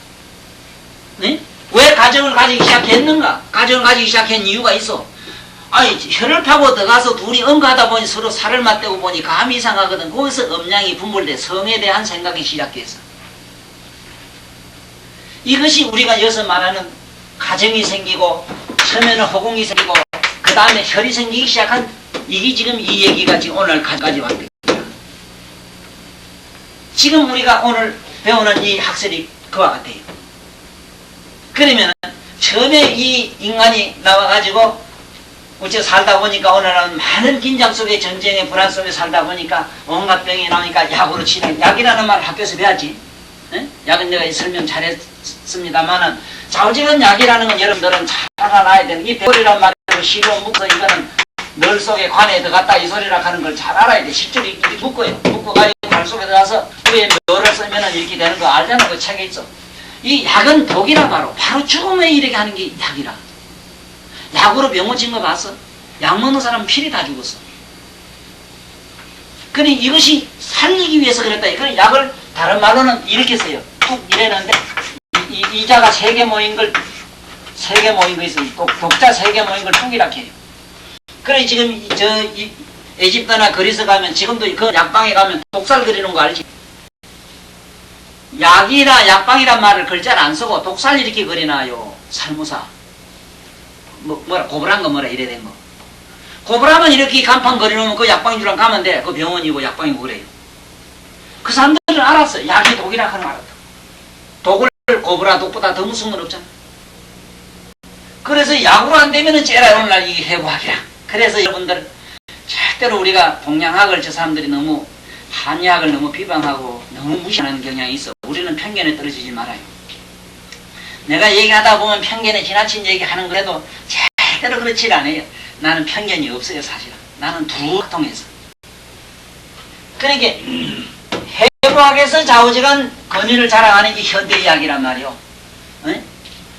네? 왜 가정을 가지기 시작했는가? 가정을 가지기 시작한 이유가 있어. 아니 혈을 파고 들어가서 둘이 응가하다 보니 서로 살을 맞대고 보니 감이 이상하거든. 거기서 음양이 분출돼 성에 대한 생각이 시작됐어. 이것이 우리가 여기서 말하는 가정이 생기고 처음에는 허공이 생기고 그 다음에 혈이 생기기 시작한, 이게 지금 이 얘기가 지금 오늘까지 왔대. 지금 우리가 오늘 배우는 이 학설이 그와 같아요. 그러면은 처음에 이 인간이 나와가지고 어째 살다 보니까 오늘은 많은 긴장 속에 전쟁의 불안 속에 살다 보니까 온갖 병이 나오니까 약으로 치는, 약이라는 말 학교에서 배웠지. 네? 약은 내가 설명 잘했습니다만은 좌우지간 약이라는 건 여러분들은 잘 알아놔야 되는, 이 배울이란 말이고 시로 묶어서 이거는 널 속에 관에 들어갔다 이 소리라 하는 걸 잘 알아야 돼. 실제로 이렇게 묶어요. 묶어가지고 관 속에 들어가서 위에 묘를 쓰면은 이렇게 되는 거 알잖아. 그 책에 있어. 이 약은 독이라 바로 죽음에 이르게 하는 게 약이라. 약으로 병 고친 거 봤어? 약 먹는 사람은 필히 다 죽었어. 그러니 이것이 살리기 위해서 그랬다. 이건 약을 다른 말로는 이렇게 써요. 툭 이랬는데 이 자가 세 개 모인 거 있어. 독자 세 개 모인 걸 툭이라 해요. 그래 지금 이 에집트나 그리스 가면 지금도 그 약방에 가면 독살 그리는 거 알지? 약이라 약방이란 말을 글자를 안 쓰고 독살 이렇게 그리나요. 살무사. 뭐라 고브란 거 뭐라 이래 된 거. 고브라면 이렇게 간판 그려놓으면 그 약방인 줄 가면 돼. 그 병원이고 약방이고 그래요. 그 사람들은 알았어. 약이 독이라 하는 걸 알았다. 독을 고브라 독보다 더 무서운 건 없잖아. 그래서 약으로 안 되면은 째라 오늘날 이게 해부학이야. 그래서 여러분들 절대로 우리가 동양학을 저 사람들이 너무 한의학을 너무 비방하고 너무 무시하는 경향이 있어. 우리는 편견에 떨어지지 말아요. 내가 얘기하다 보면 편견에 지나친 얘기하는 거라도 절대로 그렇지 않아요. 나는 편견이 없어요 사실은. 나는 두통해서. 그러니까 해부학에서 좌우지간 권위를 자랑하는 게 현대의학이란 말이요. 네?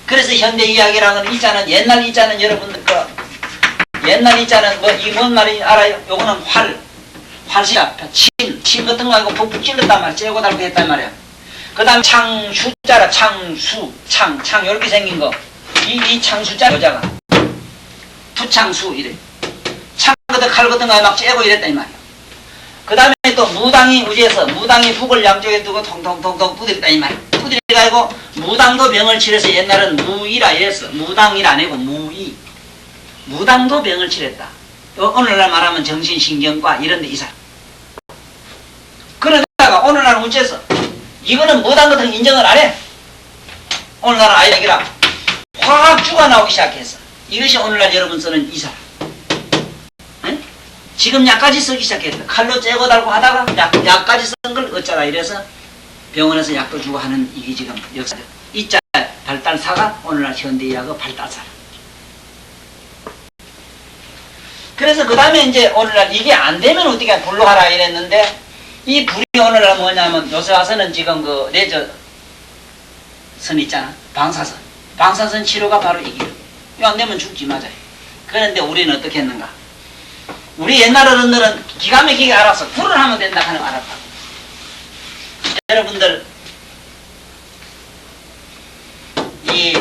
그래서 현대의학이라는 건 이자는 옛날 이자는 여러분들 옛날 이자는 뭐 이 뭔 말인지 알아요? 요거는 활시야 침 같은 거 아니고 푹푹 찔렀단 말이야. 째고 달고 했단 말이야. 그 다음 창수자라 창 요렇게 생긴 거. 이 창수자 여자가 투창수 이래. 창 같은 칼 같은 거 막 째고 이랬단 말이야. 그 다음에 또 무당이 우지에서 무당이 북을 양쪽에 두고 통통통통 두드렸다 이 말이야. 두드려가지고 무당도 병을 치려서 옛날은 무이라 했어. 무당이라 아니고 무이. 무당도 병을 치렀다. 오늘날 말하면 정신신경과 이런 데 이 사람. 그러다가 오늘날은 어째서 이거는 무당 같은 인정을 안 해. 오늘날은 아이라 화학주가 나오기 시작했어. 이것이 오늘날 여러분 쓰는 이 사람. 응? 지금 약까지 쓰기 시작했다. 칼로 째고 달고 하다가 약까지 쓴 걸 어쩌라 이래서 병원에서 약도 주고 하는 이게 지금 역사죠. 이자 발달사가 오늘날 현대의학의 발달사. 그래서 그 다음에 이제 오늘날 이게 안 되면 어떻게 불로 하라 이랬는데 이 불이 오늘날 뭐냐면 요새 와서는 지금 그 레저 선 있잖아. 방사선. 방사선 치료가 바로 이게. 이거 안 되면 죽지 맞아요. 그런데 우리는 어떻게 했는가? 우리 옛날 어른들은 기가 막히게 알아서 불을 하면 된다 하는 거 알았다. 여러분들 이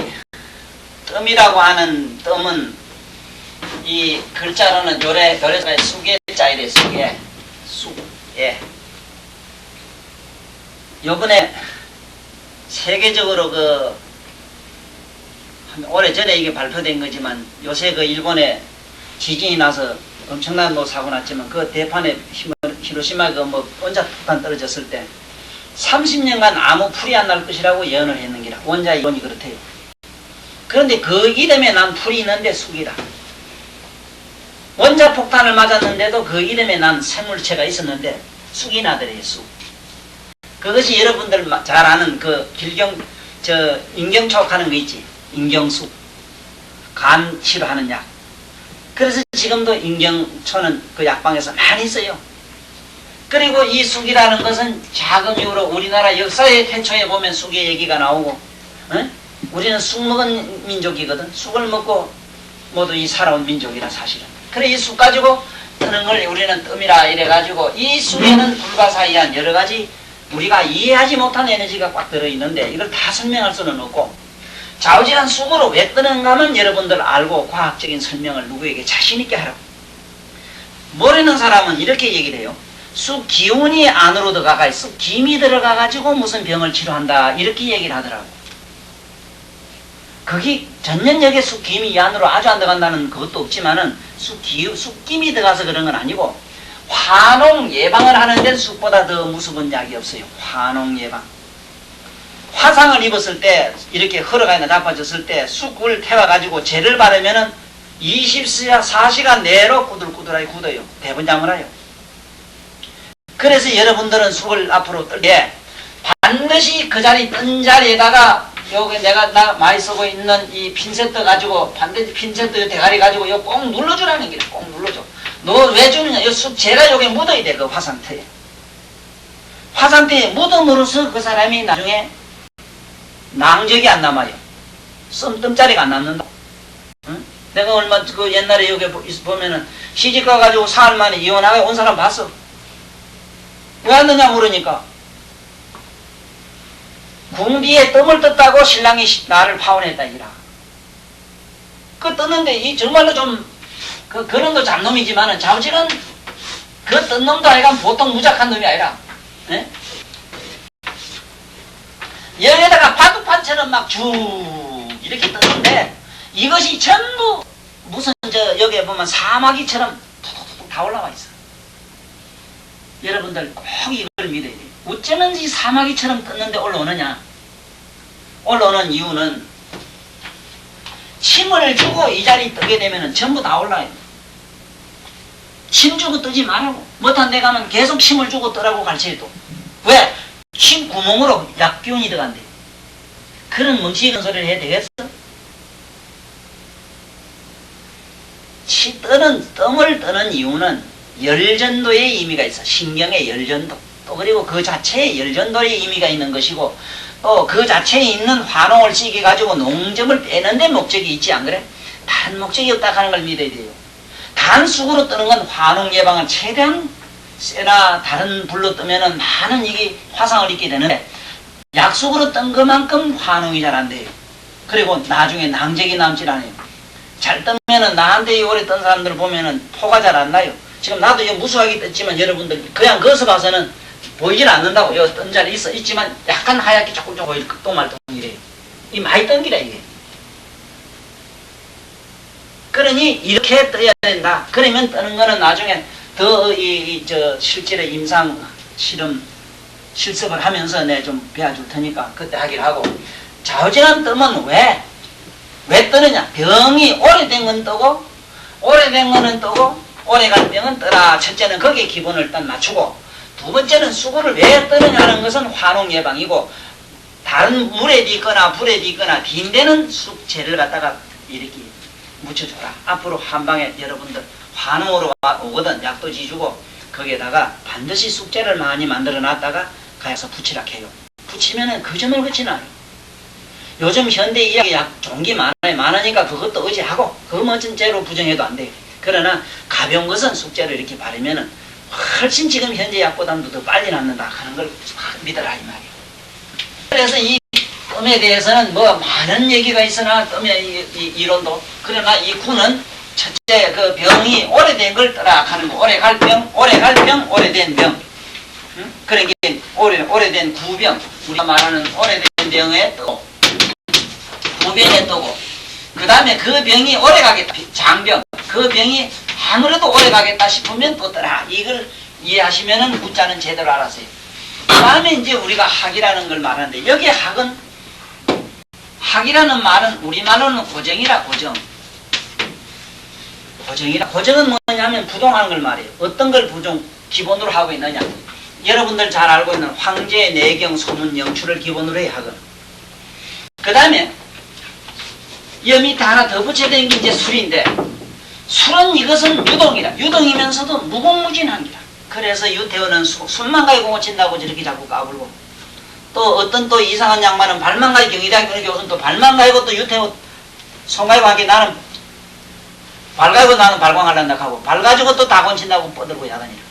뜸이라고 하는 뜸은 이 글자로는 요래가 수계자 이래 수계 예. 요번에 세계적으로 그 오래전에 이게 발표된 거지만 요새 그 일본에 지진이 나서 엄청난 뭐 사고 났지만 그 대판에 히로시마 그 뭐 원자폭탄 떨어졌을 때 30년간 아무 풀이 안 날 것이라고 예언을 했는 기라. 원자 이론이 그렇대요. 그런데 그 이름에 난 풀이 있는데 쑥이다. 원자폭탄을 맞았는데도 그 이름에 난 생물체가 있었는데 쑥이 나더래요. 쑥. 그것이 여러분들 잘 아는 그 인경촉 하는 거 있지. 인경쑥. 간 치료하는 약. 그래서 지금도 인경초는 그 약방에서 많이 써요. 그리고 이 쑥이라는 것은 작은 이후로 우리나라 역사의 태초에 보면 쑥의 얘기가 나오고, 우리는 쑥 먹은 민족이거든. 쑥을 먹고 모두 이 살아온 민족이라 사실은. 그래 이 쑥 가지고 뜨는 걸 우리는 뜸이라 이래가지고 이 쑥에는 불가사의한 여러 가지 우리가 이해하지 못한 에너지가 꽉 들어있는데 이걸 다 설명할 수는 없고, 좌우지간 쑥으로 왜 뜨는가면 여러분들 알고 과학적인 설명을 누구에게 자신있게 하라고. 모르는 사람은 이렇게 얘기를 해요. 쑥 기운이 안으로 들어가 쑥 김이 들어가가지고 무슨 병을 치료한다 이렇게 얘기를 하더라고. 거기 전년역에 쑥 김이 이 안으로 아주 안 들어간다는 그것도 없지만은 쑥 김이 들어가서 그런 건 아니고 화농 예방을 하는 데는 쑥보다 더 무서운 약이 없어요. 화농 예방. 화상을 입었을 때 이렇게 헐어가거나 나빠졌을 때 쑥을 태워가지고 젤을 바르면은 24시간 내로 꾸들꾸들하게 굳어요. 대분장을 해요. 그래서 여러분들은 쑥을 앞으로 뜰 때 반드시 그 자리 뜬 자리에다가 여기 나 많이 쓰고 있는 이 핀셋 가지고 반드시 핀셋 대가리 가지고 이거 꼭 눌러주라는 게 꼭 눌러줘. 너 왜 주느냐? 이 쑥 제가 여기 묻어야 돼. 그 화상태에. 화상태에 묻음으로써 그 사람이 나중에 낭적이 안 남아요. 뜸자리가 안 남는다. 응? 내가 얼마 그 옛날에 여기 보면은 시집 가가지고 사흘 만에 이혼하게 온 사람 봤어. 왜 왔느냐 물으니까 궁디에 뜸을 떴다고 신랑이 나를 파혼했다 이라. 그 떴는데 이 정말로 좀 그런 거 잡놈이지만은 좌우지간 그 뜬 놈도 아니라 보통 무작한 놈이 아니라. 네? 여기다가 바둑판처럼 막 쭉 이렇게 떴는데 이것이 전부 무슨 여기에 보면 사마귀처럼 툭툭툭 다 올라와 있어. 여러분들 꼭 이걸 믿어야 돼요. 어쩌면 이 사마귀처럼 떴는데 올라오느냐? 올라오는 이유는 침을 주고 이 자리에 뜨게 되면 전부 다 올라요. 침 주고 뜨지 말라고. 못한 데 가면 계속 침을 주고 뜨라고 가르쳐도. 왜? 침 구멍으로 약기운이 들어간대. 그런 멍청이는 소리를 해야 되겠어? 뜸을 뜨는 이유는 열전도의 의미가 있어. 신경의 열전도. 또 그리고 그 자체에 열전도의 의미가 있는 것이고, 또 그 자체에 있는 화농을 찌게 가지고 농점을 빼는 데 목적이 있지 안 그래? 다른 목적이 없다 하는 걸 믿어야 돼요. 단쑥으로 뜨는 건 화농 예방을 최대한 쇠나 다른 불로 뜨면은 많은 이게 화상을 입게 되는데, 약속으로 뜬 것만큼 화농이 잘 안 돼요. 그리고 나중에 낭적이 남질 않아요. 잘 뜨면은 나한테 오래 뜬 사람들 보면은 포가 잘 안 나요. 지금 나도 이거 무수하게 떴지만 여러분들 그냥 거기서 봐서는 보이질 않는다고. 여기 뜬 자리 있지만 약간 하얗게 조금 보일 똥말똥이래요. 이 많이 뜬 기라 이게. 그러니 이렇게 떠야 된다. 그러면 뜨는 거는 나중에 더 실제로 임상 실습을 하면서 내 좀 배워줄 테니까 그때 하기로 하고. 좌우지간 뜨면 왜 뜨느냐? 병이 오래된 건 뜨고, 오래된 거는 뜨고, 오래갈 병은 떠라. 첫째는 거기에 기본을 일단 맞추고, 두 번째는 수고를 왜 떠느냐는 것은 환웅 예방이고, 다른 물에 뒤거나 불에 뒤거나 빈대는 숙제를 갖다가 이렇게 묻혀줘라. 앞으로 한방에 여러분들 환웅으로 오거든 약도 지주고, 거기에다가 반드시 숙제를 많이 만들어 놨다가 가서 붙이라 해요. 붙이면은 그 점을 그치나요. 요즘 현대 의학의 약 종기 많으니까 그것도 의지하고, 그 멋진 죄로 부정해도 안 돼요. 그러나 가벼운 것은 숙제를 이렇게 바르면은 훨씬 지금 현재 약보다도 더 빨리 낫는다 하는 걸 믿어라 이 말이에요. 그래서 이 뜸에 대해서는 뭐 많은 얘기가 있으나, 뜸의 이론도, 그러나 이 구는 첫째 그 병이 오래된 걸 떠라 하는 거. 오래갈 병, 오래된 병. 그러니까 오래된 구병, 우리가 말하는 오래된 병에 뜨고 구병에 뜨고, 그 다음에 그 병이 오래가겠다, 장병, 그 병이 아무래도 오래가겠다 싶으면 또 떠라. 이걸 이해하시면은 구자는 제대로 알았어요. 그 다음에 이제 우리가 학이라는 걸 말하는데, 여기 학이라는 말은 우리말로는 고정이라. 고정은 뭐냐면 부동하는 걸 말해요. 어떤 걸 기본으로 하고 있느냐. 여러분들 잘 알고 있는 황제, 내경, 소문, 영출을 기본으로 해 학은. 그 다음에 여 밑에 하나 더 붙여야 되는 게 이제 술인데, 술은 이것은 유동이라. 유동이면서도 무궁무진합니다. 그래서 유태어는 술만 가지고 고친다고 저렇게 자꾸 까불고, 또 어떤 또 이상한 양반은 발만 가지고, 경희대학교 교수는 또 발만 가지고 또 유태어 손 가지고 하게, 나는 발 가지고 나는 발광하려고 하고, 발 가지고 또 다 고친다고 뻗들고 야단이라.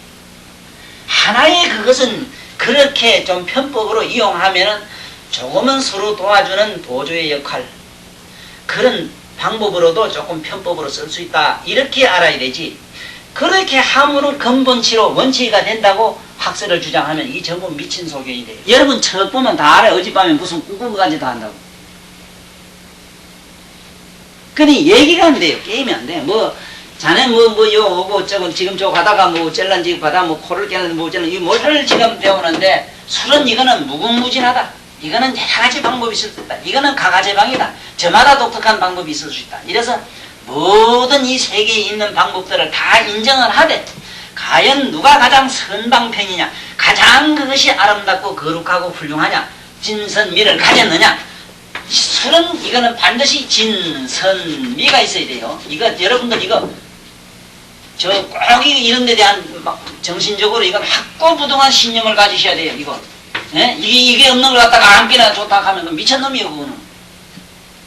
하나의 그것은 그렇게 좀 편법으로 이용하면은 조금은 서로 도와주는 보조의 역할, 그런 방법으로도 조금 편법으로 쓸 수 있다, 이렇게 알아야 되지. 그렇게 함으로 근본치로 원칙이가 된다고 학설을 주장하면 이 전부 미친 소견이 돼요. 여러분 척 보면 다 알아요. 어젯밤에 무슨 꿈꾸기까지 다 한다고. 그니 얘기가 안 돼요. 게임이 안 돼요. 자네 요 오고 저거 지금 저 가다가 젤란지 가다 코를 깨는 젤란, 뭐를 지금 배우는데, 술은 이거는 무궁무진하다. 이거는 여러 가지 방법이 있을 수 있다. 이거는 가가제방이다. 저마다 독특한 방법이 있을 수 있다. 이래서 모든 이 세계에 있는 방법들을 다 인정을 하되, 과연 누가 가장 선방편이냐, 가장 그것이 아름답고 거룩하고 훌륭하냐, 진선미를 가졌느냐. 술은 이거는 반드시 진선미가 있어야 돼요. 여러분들 꼭 이런 데 대한 정신적으로 이건 확고부동한 신념을 가지셔야 돼요. 예? 이게 없는 걸 갖다가 안기나 좋다 하면 미쳤놈이에요. 그거는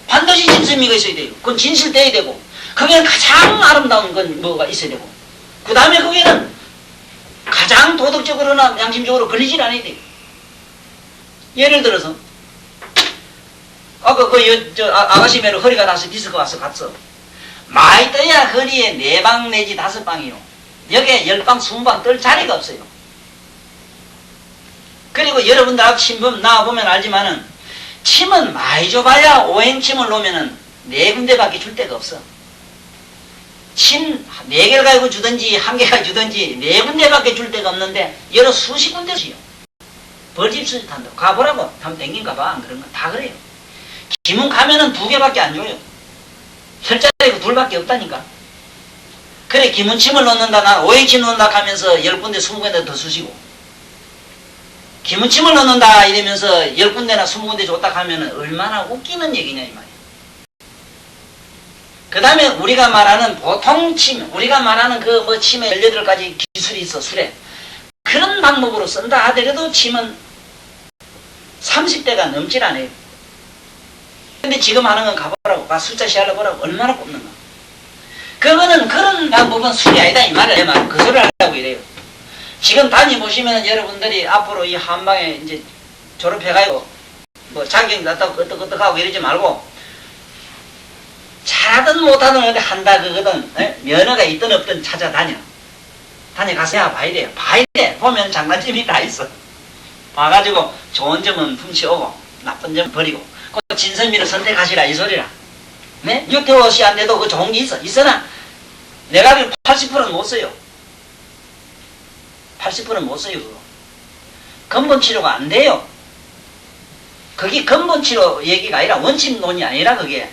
반드시 진선미가 있어야 돼요. 그건 진실돼야 되고, 거기는 가장 아름다운 건 뭐가 있어야 되고, 그 다음에 거기는 가장 도덕적으로나 양심적으로 걸리질 않아야 돼요. 예를 들어서 아까 아가씨 매로 허리가 나서 디스크 와서 갔어. 많이 떠야 허리에 4방 내지 5방이요. 여기에 10방, 20방 뜰 자리가 없어요. 그리고 여러분들 신분 나와보면 알지만은, 침은 많이 줘봐야 오행침을 놓으면은 4군데밖에 줄 데가 없어. 침 4개를 가지고 주든지 1개 가지고 주든지 4군데밖에 줄 데가 없는데, 여러 수십 군데 주요. 벌집 수집 한다고. 가보라고. 한번 땡긴가 봐. 안 그런 건 다 그래요. 기문 가면은 2개밖에 안 줘요. 혈자리가 2밖에 없다니까. 그래, 기문침을 놓는다, 난 오행침 놓는다 하면서 10군데 20군데 더 수시고, 기문침을 놓는다 이러면서 10군데나 20군데 줬다 하면은 얼마나 웃기는 얘기냐 이 말이야. 그 다음에 우리가 말하는 보통 침, 우리가 말하는 침에 18가지 기술이 있어. 술에 그런 방법으로 쓴다 하더라도 침은 30대가 넘질 않아요. 근데 지금 하는 건 가보라고. 숫자 시하려 보라고. 얼마나 꼽는가. 그거는, 그런 방법은 술이 아니다 이 말을 해만 그 소리를 하려고 이래요. 지금 다녀보시면 여러분들이 앞으로 이 한방에 이제 졸업해가지고 자격 났다고 끄떡끄떡하고 이러지 말고, 잘하든 못하든 어디 한다 그거든, 면허가 있든 없든 다녀가서 봐야 돼요. 봐야 돼. 보면 장단점이 다 있어. 봐가지고 좋은 점은 훔쳐오고 나쁜 점은 버리고, 그 진선미를 선택하시라 이 소리라. 네? 유태오시 안 돼도 그 좋은 게 있으나 내가 알기로 80%는 못 써요. 80%는 못 써요. 그거 근본 치료가 안 돼요. 그게 근본 치료 얘기가 아니라 원칙론이 아니라, 그게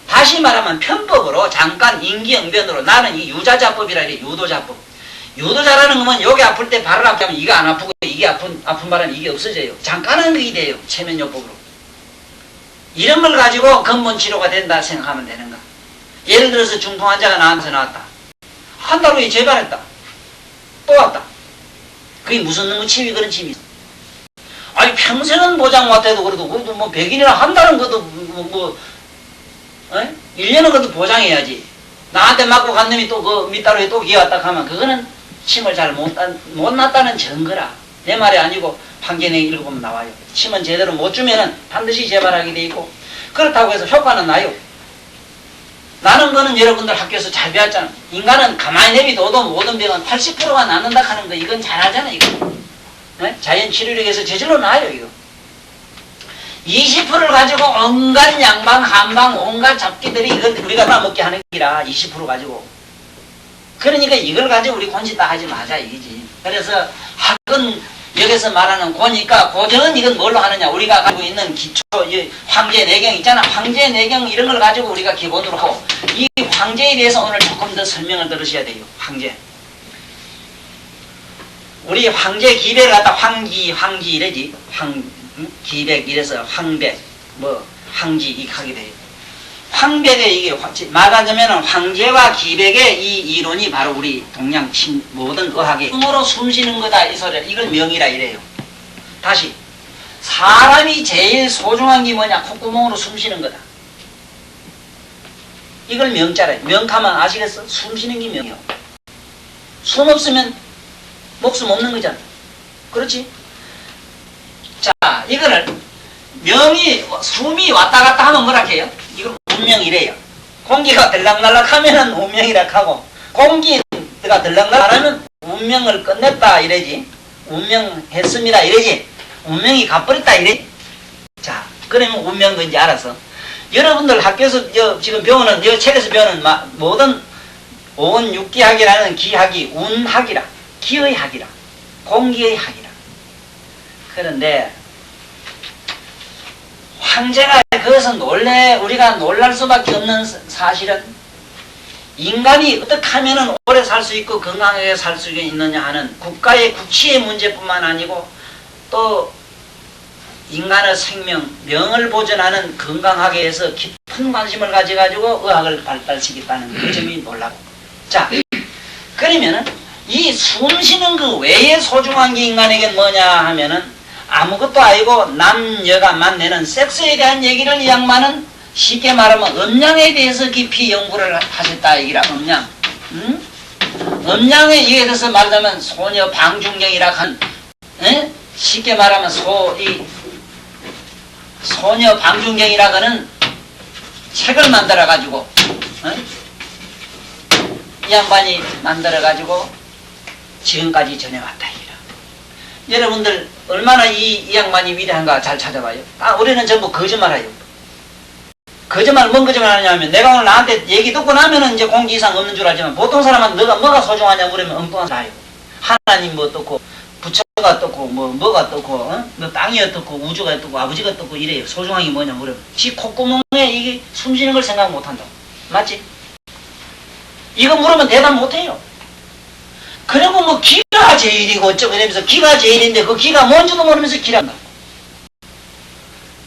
다시 말하면 편법으로 잠깐 임기응변으로 나는 이 유자자법이라 이래. 유도자법. 유도자라는 거면 여기 아플 때 발을 아프면 이게 안 아프고 이게 아픈 바람에 이게 없어져요. 잠깐은 그게 돼요. 체면요법으로. 이런 걸 가지고 근본 치료가 된다 생각하면 되는 거. 예를 들어서 중풍 환자가 나한테 나왔다. 한 달 후에 재발했다. 또 왔다. 그게 무슨 놈의 치위 그런 치위. 아니 평생은 보장 못해도 그래도 그래도 뭐 100일이나 한 달은 그래도 뭐 1년은 그래도 보장해야지. 나한테 맞고 간 놈이 또 그 밑다루에 또 기어왔다 하면 그거는 침을 잘 못 났다는 증거라. 내 말이 아니고 판결에 읽어보면 나와요. 침은 제대로 못 주면은 반드시 재발하게 돼 있고 그렇다고 해서 효과는 나요. 나는 거는 여러분들 학교에서 잘 배웠잖아. 인간은 가만히 내비둬도 모든 병은 80%가 낫는다 하는 거 이건 잘 알잖아 이거. 네? 자연 치료력에서 저절로 나아요 이거. 20%를 가지고 온갖 양방 한방 온갖 잡기들이 이걸 우리가 다 먹게 하는 기라 20% 가지고. 그러니까 이걸 가지고 우리 권짓다 하지 마자 이거지. 그래서 학은 여기서 말하는 고니까 고정은 이건 뭘로 하느냐. 우리가 가지고 있는 기초 황제 내경 있잖아. 황제 내경 이런 걸 가지고 우리가 기본으로 하고 이 황제에 대해서 오늘 조금 더 설명을 들으셔야 돼요. 황제. 우리 황제 기백을 갖다 황기 이래지. 기백 이래서 황백 황지 이렇게 하게 돼요. 황백의 이게 말하자면 황제와 기백의 이 이론이 바로 우리 동양 모든 의학의 숨으로 숨쉬는 거다 이 소리. 이걸 명이라 이래요. 다시 사람이 제일 소중한 게 뭐냐. 콧구멍으로 숨쉬는 거다. 이걸 명자래. 명하면 아시겠어? 숨쉬는 게 명이요. 숨 없으면 목숨 없는 거잖아. 그렇지? 자, 이거를 명이 숨이 왔다 갔다 하면 뭐라 해요? 이걸 운명이래요. 공기가 들락날락 하면은 운명이라 하고 공기가 들락날락 하면 운명을 끝냈다 이래지. 운명했습니다 이래지. 운명이 가버렸다 이래지. 자, 그러면 운명은 뭔지 알아서 여러분들 학교에서 지금 배우는 책에서 배우는 모든 온육기학이라는 기학이 운학이라 기의 학이라 공기의 학이라. 그런데 황제가 그것은 우리가 놀랄 수밖에 없는 사실은 인간이 어떻게 하면 오래 살 수 있고 건강하게 살 수 있느냐 하는 국가의 국치의 문제뿐만 아니고 또 인간의 생명, 명을 보존하는 건강하게 해서 깊은 관심을 가져가지고 의학을 발달시켰다는 그 점이 놀라고. 자, 그러면은 이 숨쉬는 그 외에 소중한 게 인간에겐 뭐냐 하면은 아무것도 아니고 남녀가 만나는 섹스에 대한 얘기를 이 양반은 쉽게 말하면 음양에 대해서 깊이 연구를 하셨다 얘기라. 음양. 음양에 이에 대해서 말하자면 소녀 방중경이라 한 쉽게 말하면 소녀 방중경이라 하는 책을 만들어 가지고 이 양반이 만들어 가지고 지금까지 전해왔다 이라. 여러분들 얼마나 이 양반이 위대한가 잘 찾아봐요. 우리는 전부 거짓말해요. 거짓말 뭔 거짓말 하냐면 내가 오늘 나한테 얘기 듣고 나면은 이제 공기 이상 없는 줄 알지만 보통 사람은 너가 뭐가 소중하냐 물으면 엉뚱한 사요. 하나님 뭐 어떻고 부처가 어떻고 뭐가 어떻고 뭐 땅이 어떻고 우주가 어떻고 아버지가 어떻고 이래요. 소중한 게 뭐냐 물으면 지 콧구멍에 이게 숨쉬는 걸 생각 못한다. 맞지? 이거 물으면 대답 못해요. 그리고 뭐 기가 제일이고 어쩌고 이러면서 기가 제일인데 그 기가 뭔지도 모르면서 기란다.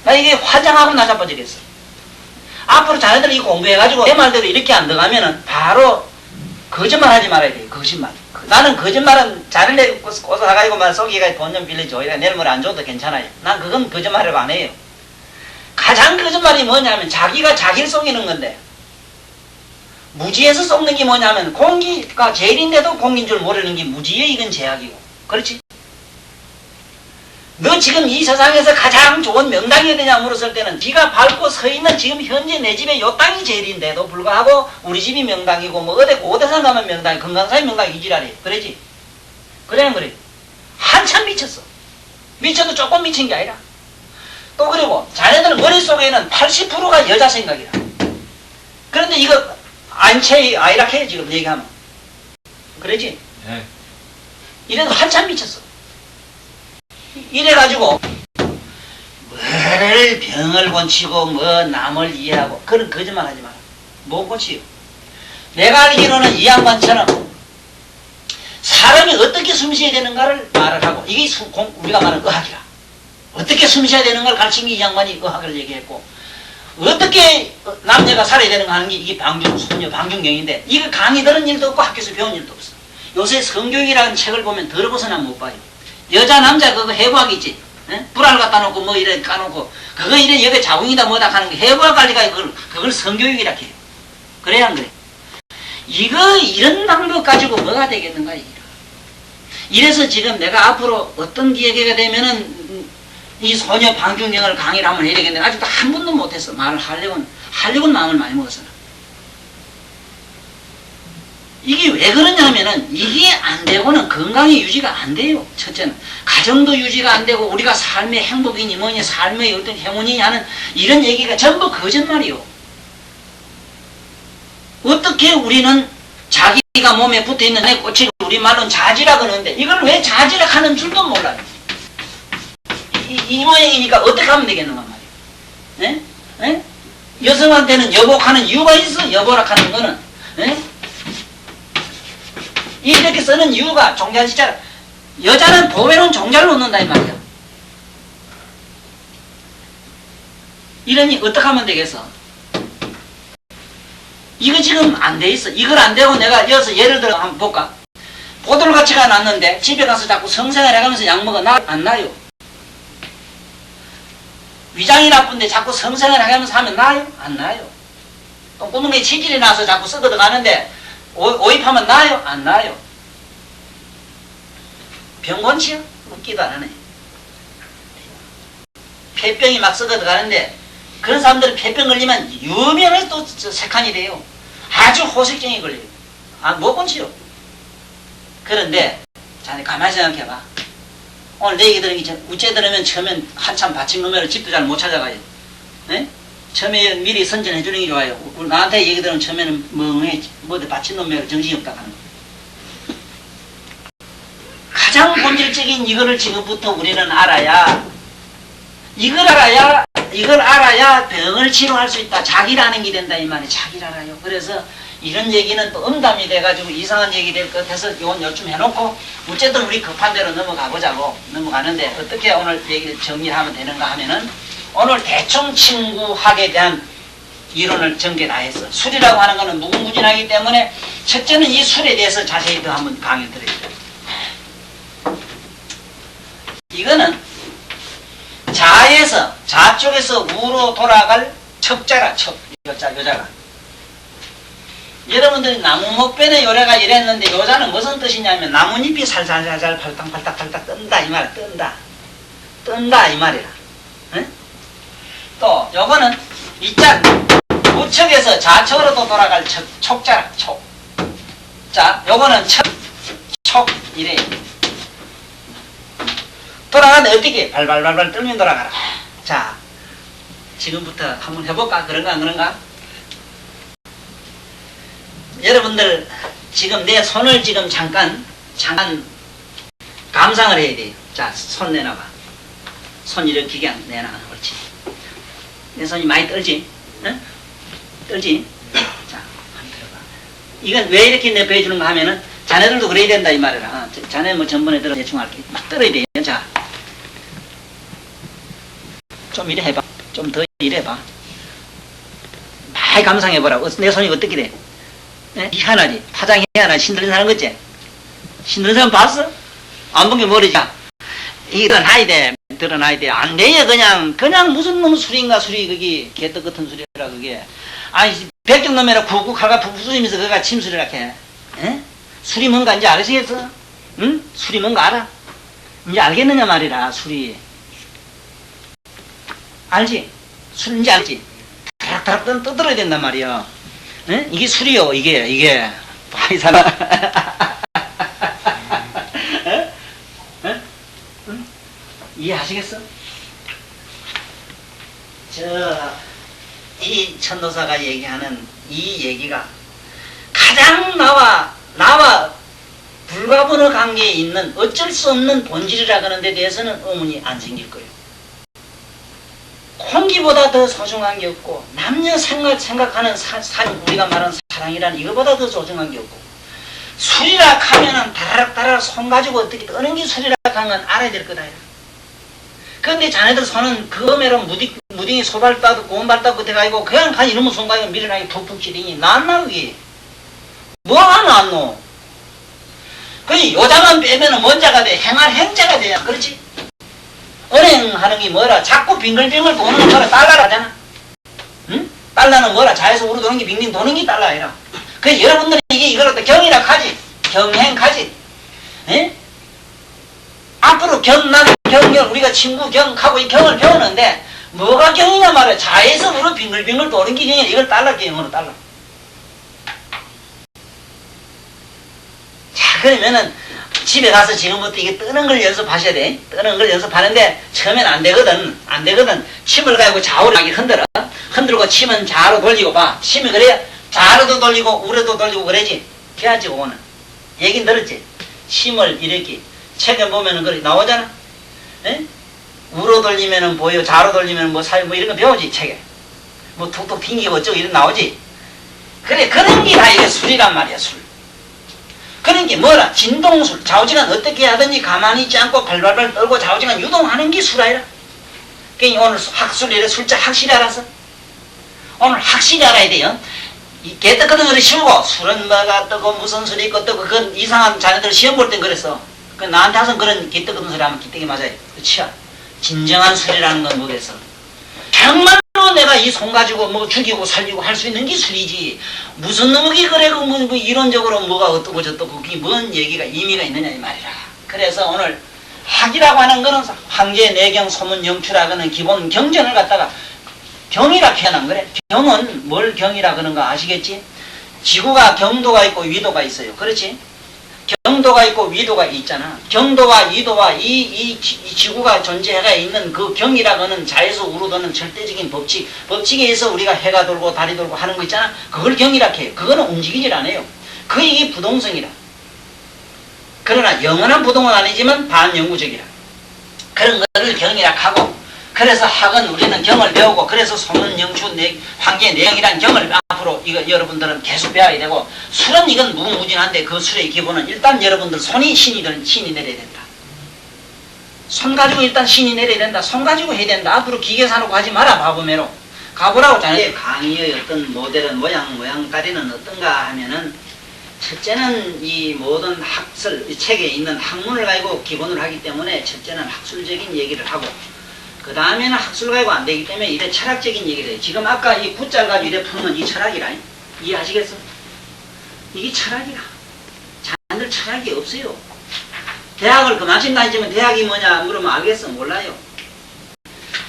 나 이게 화장하고 나 자빠지겠어. 앞으로 자네들이 이거 공부해가지고 내 말대로 이렇게 안 들어가면은 바로 거짓말 하지 말아야 돼요. 거짓말. 나는 거짓말은 자네들 꼬서가지고 말 속이가 돈 좀 빌려줘. 이래 내일 모레 안 줘도 괜찮아요. 난 그건 거짓말을 안 해요. 가장 거짓말이 뭐냐면 자기가 자기를 속이는 건데 무지에서 썩는 게 뭐냐면 공기가 제일인데도 공기인 줄 모르는 게 무지의 이건 제약이고. 그렇지? 너 지금 이 세상에서 가장 좋은 명당이 어디냐 물었을 때는 네가 밟고 서 있는 지금 현재 내 집에 요 땅이 제일인데도 불구하고 우리 집이 명당이고 뭐 어디서 가면 명당이 건강사의 명당이 이지랄이. 그러지? 그래 안 그래? 한참 미쳤어. 미쳐도 조금 미친 게 아니라. 또 그리고 자네들 머릿속에는 80%가 여자 생각이라. 그런데 이거 안채 아이락해 지금 얘기하면. 그러지? 네. 이래도 한참 미쳤어. 이래가지고 뭐를 병을 고치고 뭐 남을 이해하고 그런 거짓말 하지 마라. 못 고치요. 내가 알기로는 이 양반처럼 사람이 어떻게 숨 쉬어야 되는가를 말을 하고, 이게 우리가 말하는 의학이라. 어떻게 숨 쉬어야 되는가를 가르친 게 이 양반이 의학을 얘기했고, 어떻게 남녀가 살아야 되는가 하는 게 이게 소녀 방중경인데, 이거 강의 들은 일도 없고 학교에서 배운 일도 없어. 요새 성교육이라는 책을 보면 더러고서는 못 봐요. 여자 남자 그거 해부학 있지. 불알 갖다 놓고 뭐 이래 까놓고 그거 이래 여기 자궁이다 뭐다 하는 게 해부학 관리가 그걸 성교육이라 해요. 그래야 안 그래? 이런 방법 가지고 뭐가 되겠는가 이게. 이래서 지금 내가 앞으로 어떤 기회가 되면은 이 소녀 방중경을 강의를 한번 해야 되겠는데 아직도 한 번도 못했어. 말을 하려고는 마음을 많이 먹었어. 이게 왜 그러냐면은 이게 안 되고는 건강이 유지가 안 돼요. 첫째는 가정도 유지가 안 되고 우리가 삶의 행복이니 뭐니 삶의 어떤 행운이니 하는 이런 얘기가 전부 거짓말이요. 어떻게 우리는 자기가 몸에 붙어있는 내 꽃을 우리말로는 자지락 그러는데 이걸 왜 자지락 하는 줄도 몰라요. 이 모양이니까 어떻게 하면 되겠는가 말이에요. 에? 여성한테는 여복하는 이유가 있어. 여보락 하는 거는. 이렇게 쓰는 이유가 종잘 시작. 여자는 보배로는 종잘 놓는다 이 말이야. 이러니 어떻게 하면 되겠어? 이거 지금 안 돼 있어. 이걸 안 되고 내가 여기서 예를 들어 한번 볼까? 보들같이가 났는데 집에 가서 자꾸 성생활 해가면서 약 먹어. 안 나요. 위장이 나쁜데 자꾸 성생활 해가면서 하면 나요? 안 나요. 똥구멍에 치질이 나서 자꾸 썩어 들어가는데 오입하면 나요? 안 나요. 병곤치요? 웃기도 안 하네. 폐병이 막 썩어 들어가는데 그런 사람들은 폐병 걸리면 유명해 또 색한이 돼요. 아주 호색증이 걸려요. 못 건치요. 그런데 자네 가만히 생각해봐. 오늘 내 얘기 들으니 우째 들으면 처음엔 한참 받친 놈으로 집도 잘 못 찾아가요. 네? 처음에 미리 선전해 주는 게 좋아요. 나한테 얘기 들으면 처음에는 멍해 뭐든 받친 놈으로 정신이 없다 하는 거. 가장 본질적인 이거를 지금부터 우리는 알아야 이걸 알아야 병을 치료할 수 있다. 자기라는 게 된다 이 말이에요. 자기를 알아요. 그래서 이런 얘기는 또 음담이 돼가지고 이상한 얘기 될 것 같아서 이건 요즘 해놓고 어쨌든 우리 급한 대로 넘어가보자고 넘어가는데 어떻게 오늘 얘기를 정리하면 되는가 하면은 오늘 대충 친구학에 대한 이론을 전개 다 했어. 술이라고 하는 거는 무궁무진하기 때문에 첫째는 이 술에 대해서 자세히 더 한번 강의를 드립니다. 이거는 자 쪽에서 우로 돌아갈 척자라 여자가 여러분들이 나무목변의 요래가 이랬는데 요자는 무슨 뜻이냐면 나뭇잎이 살살살살 팔딱팔딱 뜬다 이 말이야. 뜬다 이 말이야. 응? 또 요거는 이짝 우측에서 좌측으로 또 돌아갈 촉자라 촉. 자 요거는 촉 이래 돌아가는데 어떻게 발발발발 떨면 돌아가라. 자 지금부터 한번 해볼까? 그런가 안 그런가? 여러분들 지금 내 손을 지금 잠깐 감상을 해야 돼요. 자, 손 내놔봐. 손 이렇게 그냥 내놔. 그렇지. 내 손이 많이 떨지? 응? 떨지? 자, 한번 들어봐. 이건 왜 이렇게 내보여주는가 하면은 자네들도 그래야 된다 이 말이라. 자네 뭐 전번에 들어 대충 할게. 막 떨어야 돼요. 자, 좀 이래 해봐. 좀 더 이래 해봐. 많이 감상해보라. 내 손이 어떻게 돼? 희한하지? 파장이 희한하지? 신들린 사람 같지? 신들린 사람 봤어? 안 본 게 모르지? 이거 드러나야 돼. 안 돼요, 그냥 무슨 놈 술인가, 술이, 그게, 개떡 같은 술이라, 그게. 아니, 백정놈이라 쿡쿡 칼가 푹푹 쑤리면서 그가 침술이라 해. 술이 뭔가 이제 아시겠어? 응? 술이 뭔가 알아? 이제 알겠느냐 말이라, 술이. 알지? 술인지 알지? 다락다락 떠들어야 된단 말이야. 응? 이게 술이요, 이게. 이 사람. 응? 응? 이해하시겠어? 이 천도사가 얘기하는 이 얘기가 가장 나와 불가분의 관계에 있는 어쩔 수 없는 본질이라 그러는 데 대해서는 의문이 안 생길 거예요. 경기보다 더 소중한 게 없고 남녀 생각하는 우리가 말하는 사랑이란 이거보다 더 소중한 게 없고 술이라 하면은 다라락 손 가지고 어떻게 떠는 게 술이라 하는 건 알아야 될 거다. 그런데 자네들 손은 그거매로 무딩이 소발 따도 고운발 따고 돼가지고 그냥 간 이놈의 손 가지고 미련하게 푹푹 찌르니 낫나 그게 뭐가 낫노. 그니 요자만 빼면은 뭔자가 돼. 행할 행자가 돼야 그렇지. 은행하는 게 뭐라 자꾸 빙글빙글 도는 게 뭐라 달러라 하잖아. 응? 달러는 뭐라 자에서 우로 도는 게 빙빙 도는 게 달러 아니라. 그래서 여러분들이 이걸 갖다 경이라 하지. 경행하지. 에? 앞으로 경난 경경 우리가 친구 경하고 이 경을 배우는데 뭐가 경이냐 말이야. 자에서 우로 빙글빙글 도는 게 경이야. 이걸 달러 경으로 달러. 자 그러면은 집에 가서 지금부터 이게 뜨는 걸 연습하셔야 돼. 뜨는 걸 연습하는데 처음엔 안 되거든. 안 되거든. 침을 가지고 좌우로 흔들어. 흔들고 침은 좌로 돌리고 봐. 침이 그래야 좌로도 돌리고 우로도 돌리고 그러지. 해야지 그거는. 얘긴 들었지? 침을 이렇게 책에 보면은 그래 나오잖아. 에? 우로 돌리면은 보여. 좌로 돌리면은 뭐 사요. 뭐 이런 거 배우지 책에. 뭐 툭툭 튕기고 어쩌고 이런 나오지. 그래 그런 게 다 이게 술이란 말이야 술. 그런 게 뭐라? 진동술. 좌우지간 어떻게 하든지 가만히 있지 않고 발발발 떨고 좌우지간 유동하는 게 술아이라. 그러니까 오늘 학술이래 술자 확실히 알았어? 오늘 확실히 알아야 돼요. 이 개떡거든 소리 쉬우고 술은 뭐가 뜨고 무슨 술이 있고 뜨고 그건 이상한 자네들 시험 볼 땐 그랬어. 그 나한테 항상 그런 개떡거든 소리 하면 기떡이 맞아요. 그치야? 진정한 술이라는 건 뭐겠어? 정말로 내가 이 손 가지고 뭐 죽이고 살리고 할 수 있는 게 술이지. 무슨 놈이 그래, 뭐 이론적으로 뭐가 어떻고 저떻고 그게 뭔 얘기가 의미가 있느냐 이 말이라. 그래서 오늘 학이라고 하는 거는 황제 내경 소문 영추라고는 기본 경전을 갖다가 경이라 표현한 거래. 경은 뭘 경이라 그런가 아시겠지? 지구가 경도가 있고 위도가 있어요. 그렇지? 경도가 있고 위도가 있잖아. 경도와 위도와 이 지구가 존재해가 있는 그 경이라고는 자에서 우러도는 절대적인 법칙에 의해서 우리가 해가 돌고 달이 돌고 하는 거 있잖아. 그걸 경이라 해요. 그거는 움직이질 않아요. 그 이게 부동성이라. 그러나 영원한 부동은 아니지만 반영구적이라. 그런 거를 경이라 하고, 그래서 학은 우리는 경을 배우고, 그래서 소문영추 황제 내경이란 경을 앞으로 이거 여러분들은 계속 배워야 되고, 술은 이건 무궁무진한데 그 술의 기본은 일단 여러분들 신이 내려야 된다. 손 가지고 일단 신이 내려야 된다. 손 가지고 해야 된다. 앞으로 기계사로 가지 마라. 바보매로 가보라고 자네. 강의의 어떤 모델은 모양까지는 어떤가 하면은, 첫째는 이 모든 학설, 이 책에 있는 학문을 가지고 기본으로 하기 때문에 첫째는 학술적인 얘기를 하고, 그 다음에는 학술 가지고 안 되기 때문에 이래 철학적인 얘기를 해요. 지금 아까 이 구자를 가지고 이래 푸는 이 철학이라. 이해하시겠어? 이게 철학이라. 자네들 철학이 없어요. 대학을 그만큼 다니지만 대학이 뭐냐 물으면 알겠어? 몰라요.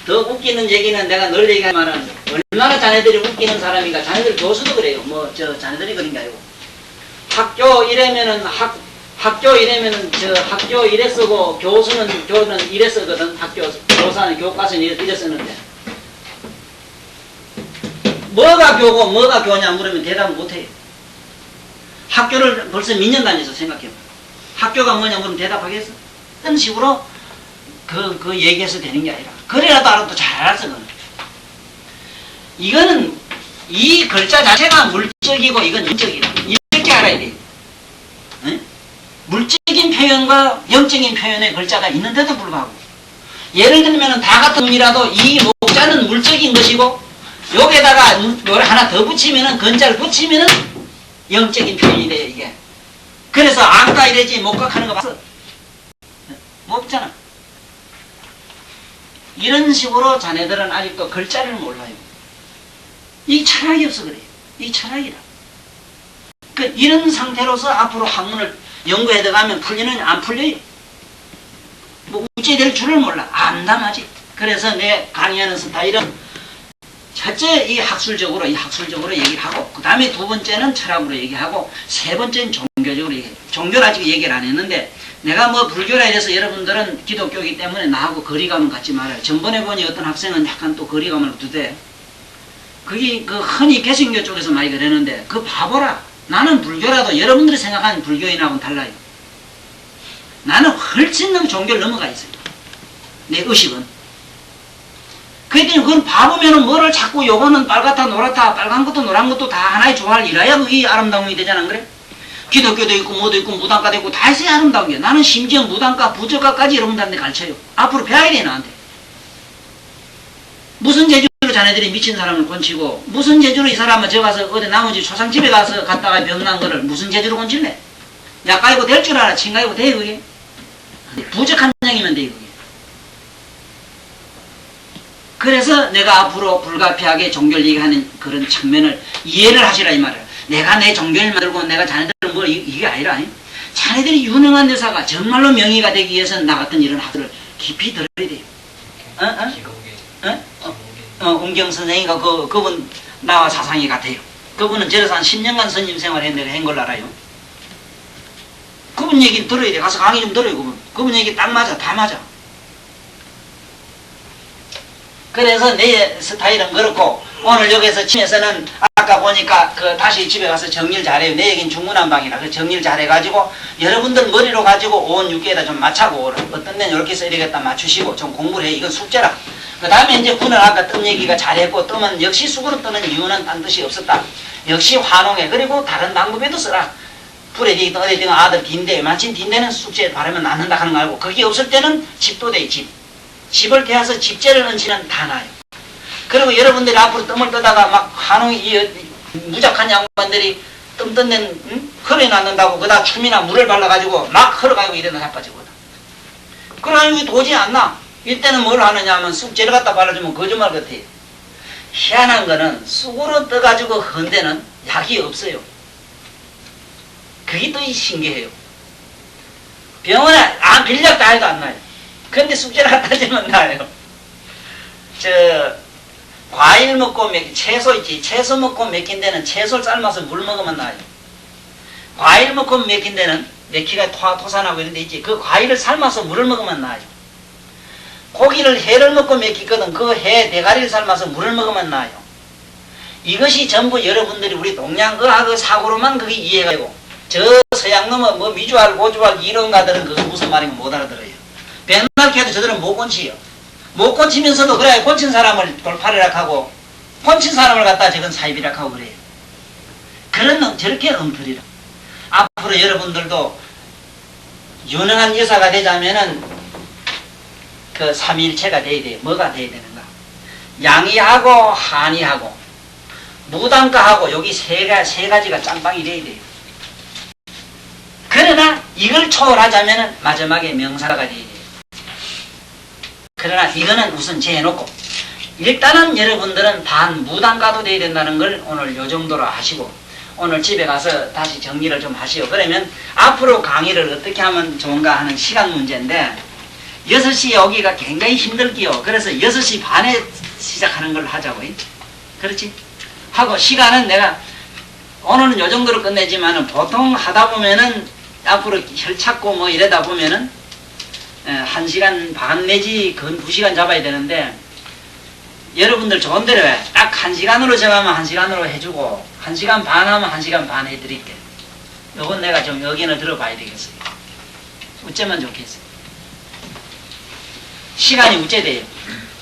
더 웃기는 얘기는 내가 늘 얘기하지만 얼마나 자네들이 웃기는 사람인가. 자네들 교수도 그래요. 뭐 자네들이 그런 게 아니고. 학교 이래면은 학교 이래 쓰고 교는 이래 쓰거든. 교사는 교과서는 이래 쓰는데 뭐가 교고 뭐가 교냐 물으면 대답을 못해요. 학교를 벌써 몇 년 다녀서 생각해봐. 학교가 뭐냐 물으면 대답하겠어? 그런 식으로 그 얘기해서 되는 게 아니라 그래라도 알아도 잘 알았어. 이거는 이 글자 자체가 물적이고 이건 영적이다. 이렇게 알아야 돼. 응? 물적인 표현과 영적인 표현의 글자가 있는데도 불구하고, 예를 들면 다 같은 놈이라도 이 목자는 물적인 것이고 여기에다가 뭘 하나 더 붙이면은 건자를 붙이면은 영적인 표현이 돼요. 이게 그래서 아까 이래지 목각하는 거 봤어? 못 붙잖아. 이런 식으로 자네들은 아직도 글자를 몰라요. 이 철학이 없어 그래요. 이 철학이라. 이런 상태로서 앞으로 학문을 연구해 들어가면 풀리느냐 안 풀려요. 뭐 어찌 될 줄을 몰라. 암담하지. 그래서 내 강의하는 스타일은 첫째 이 학술적으로 얘기를 하고, 그 다음에 두 번째는 철학으로 얘기하고, 세 번째는 종교적으로 얘기해요. 종교를 아직 얘기를 안 했는데, 내가 뭐 불교라 이래서 여러분들은 기독교이기 때문에 나하고 거리감을 갖지 말아요. 전번에 보니 어떤 학생은 약간 또 거리감을 두대. 그게 흔히 개신교 쪽에서 많이 그러는데, 그 바보라. 나는 불교라도 여러분들이 생각하는 불교인하고는 달라요. 나는 훨씬 더 종교를 넘어가 있어요. 내 의식은. 그랬더니 그건 바보면은 뭐를 자꾸 요거는 빨갛다 노랗다 빨간 것도 노란 것도 다 하나의 조화를 이뤄야 그게 아름다움이 되잖아 안 그래? 기독교도 있고 뭐도 있고 무당가도 있고 다 있어야 아름다운 게 나는 심지어 무당가 부적가까지 여러분들한테 가르쳐요. 앞으로 배워야 돼 나한테. 무슨 재주로 자네들이 미친 사람을 곤치고 무슨 재주로 이 사람은 저 가서 어디 나머지 초상집에 가서 갔다가 병난 거를 무슨 재주로 곤칠래? 약 깔고 될 줄 알아. 침 깔고 돼 그게? 부적 한 장이면 돼 그게. 그래서 내가 앞으로 불가피하게 종교를 얘기하는 그런 측면을 이해를 하시라 이 말이야. 내가 내 종교를 만들고 내가 자네들은 뭐 이게 아니라 자네들이 유능한 여사가 정말로 명의가 되기 위해서는 나 같은 이런 학들을 깊이 들어야 돼요. 은경 선생이가 그분 나와 사상이 같아요. 그분은 저래서 한 10년간 선임 생활했는데 한 걸 알아요. 그분 얘기 들어야 돼. 가서 강의 좀 들어요. 그분 얘기 딱 맞아. 다 맞아. 그래서 내 스타일은 그렇고 오늘 여기서 침에서는 아까 보니까 다시 집에 가서 정리를 잘해요. 내 얘기는 중문안방이라 그 정리를 잘해가지고 여러분들 머리로 가지고 5원 6개에다 좀 맞춰고 어떤 데는 이렇게 써야겠다 맞추시고 좀 공부를 해. 이건 숙제라. 그 다음에 이제 군은 아까 뜸 얘기가 잘했고 뜸은 역시 수그로 뜨는 이유는 딴 뜻이 없었다. 역시 환홍해. 그리고 다른 방법에도 쓰라. 불에 되든 어디 되든 아들 딘대 마침 딘대는 숙제에 바르면 낫는다 하는 거 알고 그게 없을 때는 집도 돼 집. 집을 대해서 집재를 얹히는 다 나요. 그리고 여러분들이 앞으로 뜸을 떠다가 막 한웅이 무작한 양반들이 뜸 뜯는 컬이 났는다고 그다 춤이나 물을 발라가지고 막 흘러가고 이래도 자빠지거든. 그러니 도저히 안 나. 이때는 뭘 하느냐 하면 쑥재를 갖다 발라주면 거짓말 같아요. 희한한 거는 쑥으로 떠가지고 헌 데는 약이 없어요. 그게 또 신기해요. 병원에 빌약 다 해도 안 나요. 근데 쑥재를 갖다 주면 나요. 과일 먹고 채소 있지. 채소 먹고 맥힌 데는 채소를 삶아서 물 먹으면 나요. 과일 먹고 맥힌 데는 맥히가 토산하고 이런 데 있지. 그 과일을 삶아서 물을 먹으면 나요. 고기를 해를 먹고 맥히거든. 그 해 대가리를 삶아서 물을 먹으면 나요. 이것이 전부 여러분들이 우리 동양의학의 사고로만 그게 이해가 되고 저 서양 놈은 뭐 미주알 고주알 이론가들은 그거 무슨 말인가 못 알아들어요. 백날 캐도 저들은 못 곤치요. 못 곤치면서도 그래 곤친 사람을 돌팔이라 하고 곤친 사람을 갖다 저건 사입이라 하고 그래요. 그런 놈 저렇게 엉터리라. 앞으로 여러분들도 유능한 여사가 되자면은 그 삼위일체가 돼야 돼요. 뭐가 돼야 되는가? 양이하고 한이하고 무당가하고 여기 세 가지가 짬빵이 돼야 돼요. 그러나 이걸 초월하자면은 마지막에 명사가 돼야 돼요. 그러나 이거는 우선 제해놓고 일단은 여러분들은 무당가도 돼야 된다는 걸 오늘 요 정도로 하시고 오늘 집에 가서 다시 정리를 좀 하시오. 그러면 앞으로 강의를 어떻게 하면 좋은가 하는 시간 문제인데 6시에 오기가 굉장히 힘들기요. 그래서 6시 반에 시작하는 걸 하자고. 그렇지? 하고 시간은 내가 오늘은 요 정도로 끝내지만은 보통 하다 보면은 앞으로 혈 찾고 뭐 이러다 보면은 1시간 반 내지 근 2시간 잡아야 되는데 여러분들 좋은 대로 해. 딱 1시간으로 정하면 1시간으로 해주고 1시간 반 하면 1시간 반 해드릴게. 요건 내가 좀 의견을 들어봐야 되겠어요. 어쩌면 좋겠어요. 시간이 우째돼요.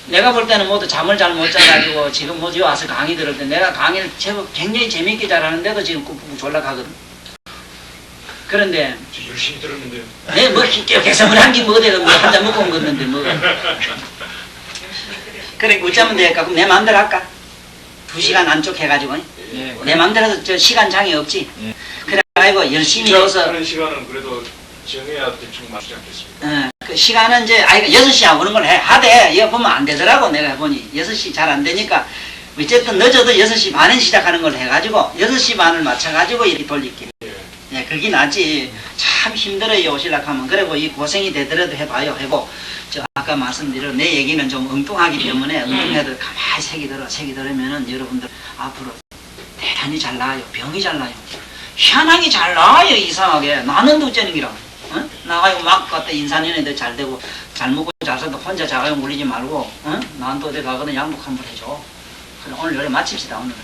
내가 볼 때는 모두 잠을 잘 못 자가지고 지금 모두 와서 강의 들을 때 내가 강의를 제법 굉장히 재밌게 잘하는데도 지금 꾹꾹 졸라가거든. 그런데 열심히 들었는데요. 네, 뭐 개성을 한게 뭐대가 뭐 한 잔 먹고 온 건데 뭐. 그래 어쩌면 될까? 그럼 내 마음대로 할까? 2시간 안쪽 해가지고 네. 내 마음대로 해서 저 시간 장애 없지. 네. 그래가지고 열심히 해서 하는 시간은 그래도 정해야 대충 맞지 않겠습니까? 그 시간은 이제 6시에 오는 걸 하되 이거 보면 안 되더라고. 내가 해보니 6시 잘 안 되니까 어쨌든 늦어도 6시 반에 시작하는 걸 해가지고 6시 반을 맞춰가지고 이렇게 돌릴게. 예, 그게 낫지. 참 힘들어요 오실락 하면. 그리고 이 고생이 되더라도 해봐요. 해고 저 아까 말씀드린 내 얘기는 좀 엉뚱하기 때문에 엉뚱해도 가만히 색이 들으면은 여러분들 앞으로 대단히 잘 나아요. 병이 잘 나아요. 희한하게 잘 나아요. 이상하게. 나는 어쩌는 기라. 어? 나가고 막 갖다 인산연애도 잘 되고 잘 먹고 잘 살도 혼자 자가용 물리지 말고 나한테 어디 가거든 양복 한번 해줘. 그래, 오늘 여기 마칩시다. 오늘은.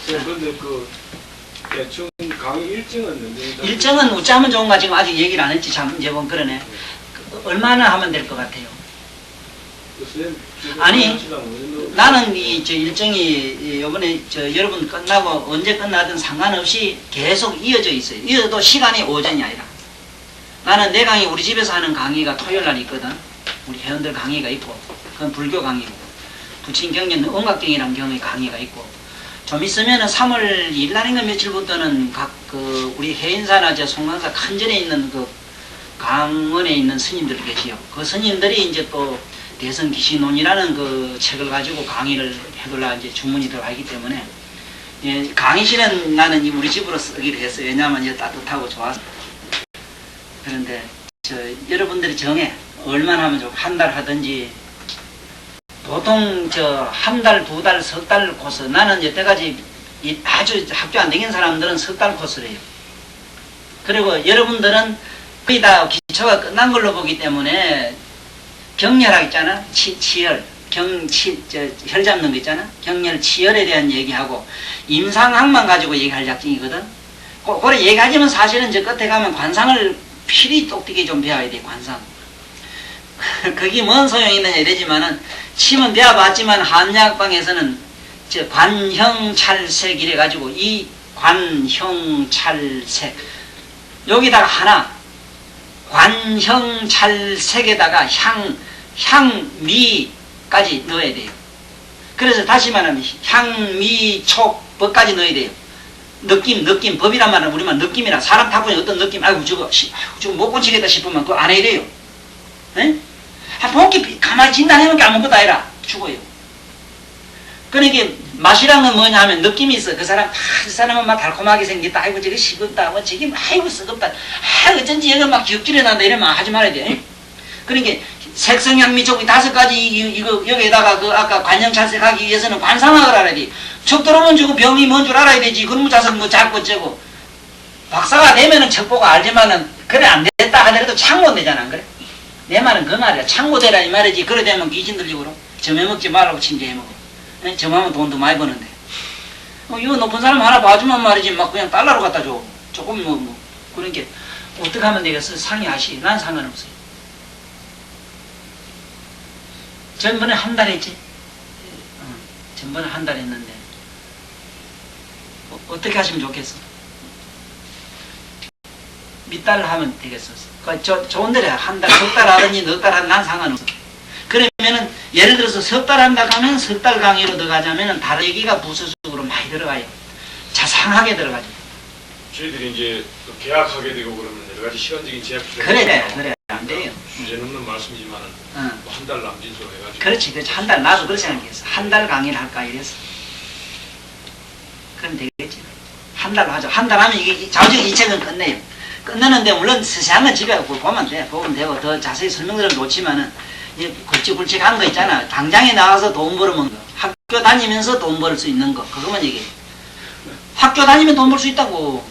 그런데 대충 강의 일정은 언제? 일정은 어쩌면 좋은가 지금 아직 얘기를 안 했지. 참 이제 그러네. 얼마나 하면 될 것 같아요? 글쎄 아니, 나는 저 일정이 이번에 여러분 끝나고 언제 끝나든 상관없이 계속 이어져 있어요. 이어도 시간이 오전이 아니라. 나는 내 강의, 우리 집에서 하는 강의가 토요일 날 있거든. 우리 회원들 강의가 있고, 그건 불교 강의고, 부친 경연 음악경이라는 경의 강의가 있고, 좀 있으면은 3월 2일 날인가 며칠부터는 각 우리 해인사나 송강사 큰전에 있는 그 강원에 있는 스님들 계시요. 그 스님들이 이제 또 대성기시론이라는 그 책을 가지고 강의를 해달라 이제 주문이 들어가 있기 때문에, 예, 강의실은 나는 우리 집으로 쓰기로 했어요. 왜냐하면 이제 따뜻하고 좋아서. 그런데 여러분들이 정해 얼마나 하면 좋고, 한 달 하든지, 보통 한 달, 두 달, 석 달 코스, 나는 여태까지 아주 학교 안 다닌 사람들은 석 달 코스래요. 그리고 여러분들은 거의 다 기초가 끝난 걸로 보기 때문에 경렬학 있잖아. 치열, 혈 잡는 거 있잖아. 경렬, 치열에 대한 얘기하고 임상학만 가지고 얘기할 작정이거든. 그래 얘기하지만 사실은 저 끝에 가면 관상을 필히 똑똑히 좀 배워야 돼. 관상. 그게 뭔 소용이 있느냐 이러지만은 침은 배워봤지만 한약방에서는 저 관형찰색 이래 가지고 이 관형찰색 여기다가 하나 관형찰색에다가 향미까지 넣어야 돼요. 그래서 다시 말하면 향미촉법까지 넣어야 돼요. 느낌 법이란 말은 우리만 느낌이라 사람 타고는 어떤 느낌 아이고 저거 못 고치겠다 싶으면 그거 안 해야 돼요. 에? 복기 가만히 진단해보니까 아무것도 아니라 죽어요. 그러니까 맛이란 건 뭐냐 하면 느낌이 있어. 그 사람은 막 달콤하게 생겼다. 아이고 저게 식었다. 뭐 저게 아이고 썩었다. 아 어쩐지 얘가 막 기억질이 난다. 이러면 하지 말아야 돼. 그러니까 색성향미 쪽이 5가지 이거 여기에다가 그 아까 관형찰색 하기 위해서는 관상학을 알아야 돼. 척 들어오면 저거 병이 뭔 줄 알아야 되지. 그럼 자서 뭐 자꾸 어쩌고. 박사가 되면은 척 보고 알지만은 그래 안 됐다 하더라도 참고 되잖아. 안 그래? 내 말은 그 말이야. 참고되라 이 말이지. 그래 되면 귀신 들리고 점해먹지 말라고 침대해먹어. 점하면 돈도 많이 버는데. 이거 높은 사람 하나 봐주면 말이지 막 그냥 달러로 갖다 줘. 조금 뭐. 그러니까 어떻게 하면 되겠어? 상의하시. 난 상관없어요. 전번에 한 달 했지. 전번에 한 달 했는데 어떻게 하시면 좋겠어? 몇 달 하면 되겠어? 좋은 데래. 한 달, 석 달 하든지 넉 달 하든 난 상관없어. 그러면은 예를 들어서 석 달 한다 하면 석 달 강의로 들어가자면은 다른 얘기가 부수적으로 많이 들어가요. 자상하게 들어가죠. 저희들이 이제 또 계약하게 되고 그러면 여러 가지 시간적인 제약 그래 안 돼요. 주제 넘는 말씀이지만은 뭐 한 달 남진으로 해가지고. 그렇지. 한 달 나도 그렇게 생각했어. 한 달 강의를 할까 이랬어. 그럼 되겠지. 한 달로 하죠. 한 달 하면 이게 자우지가 이 책은 끝내요. 끝내는데 물론 세세한 건 집에 보면 돼. 보면 되고 더 자세히 설명들은 놓지만은 굵직굵직한 거 있잖아. 당장에 나가서 돈 벌어먹는 거. 학교 다니면서 돈 벌 수 있는 거. 그것만 얘기해. 학교 다니면 돈 벌 수 있다고.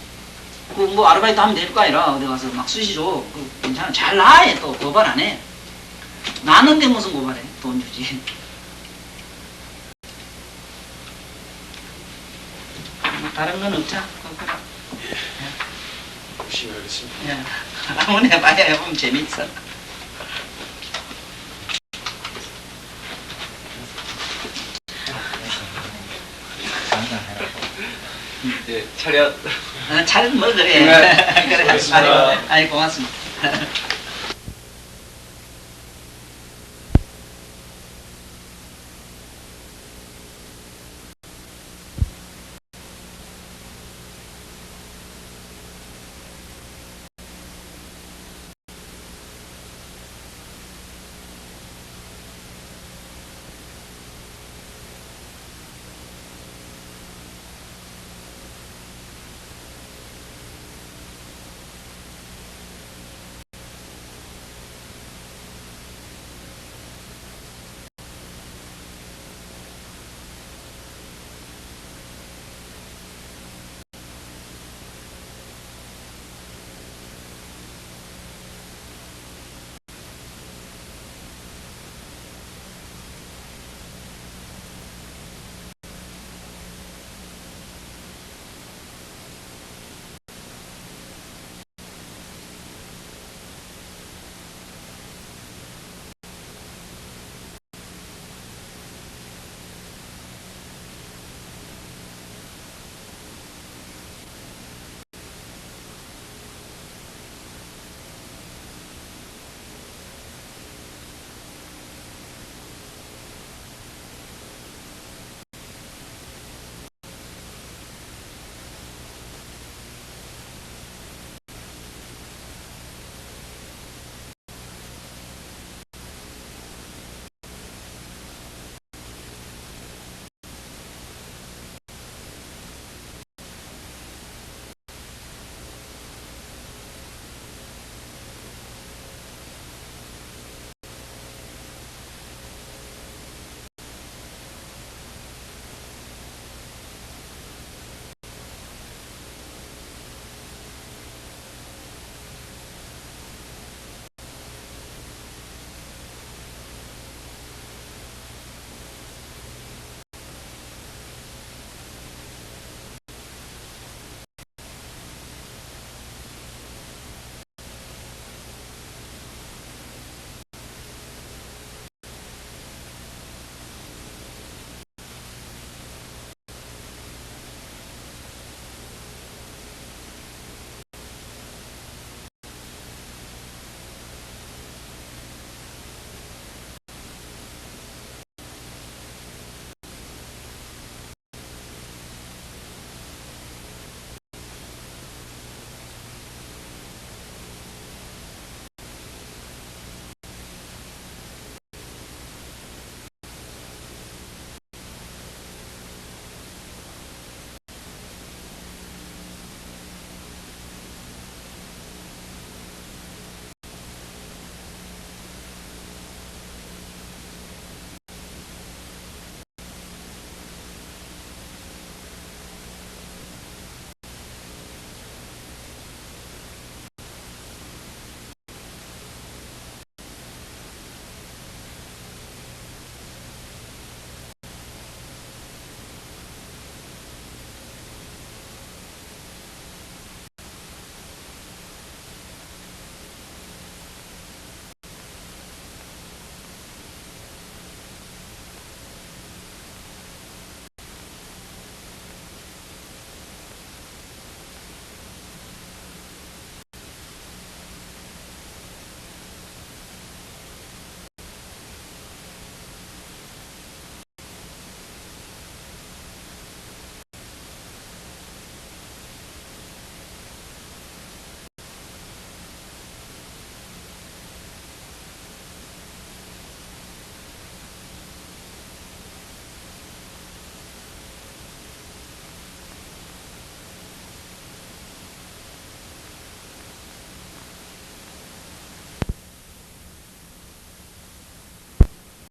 그 뭐 아르바이트 하면 될 거 아니라 어디 가서 막 수시 줘. 괜찮아. 잘 나해. 또 고발 안 해. 나는데 무슨 고발해. 돈 주지. 다른 건 없자. 열심히 하겠습니다. 예. 아무나 해봐야 해보면 재밌어. 예, 차렷. 차렷 뭐 그래. 네. 그래. 수고하셨습니다. 아니 고맙습니다.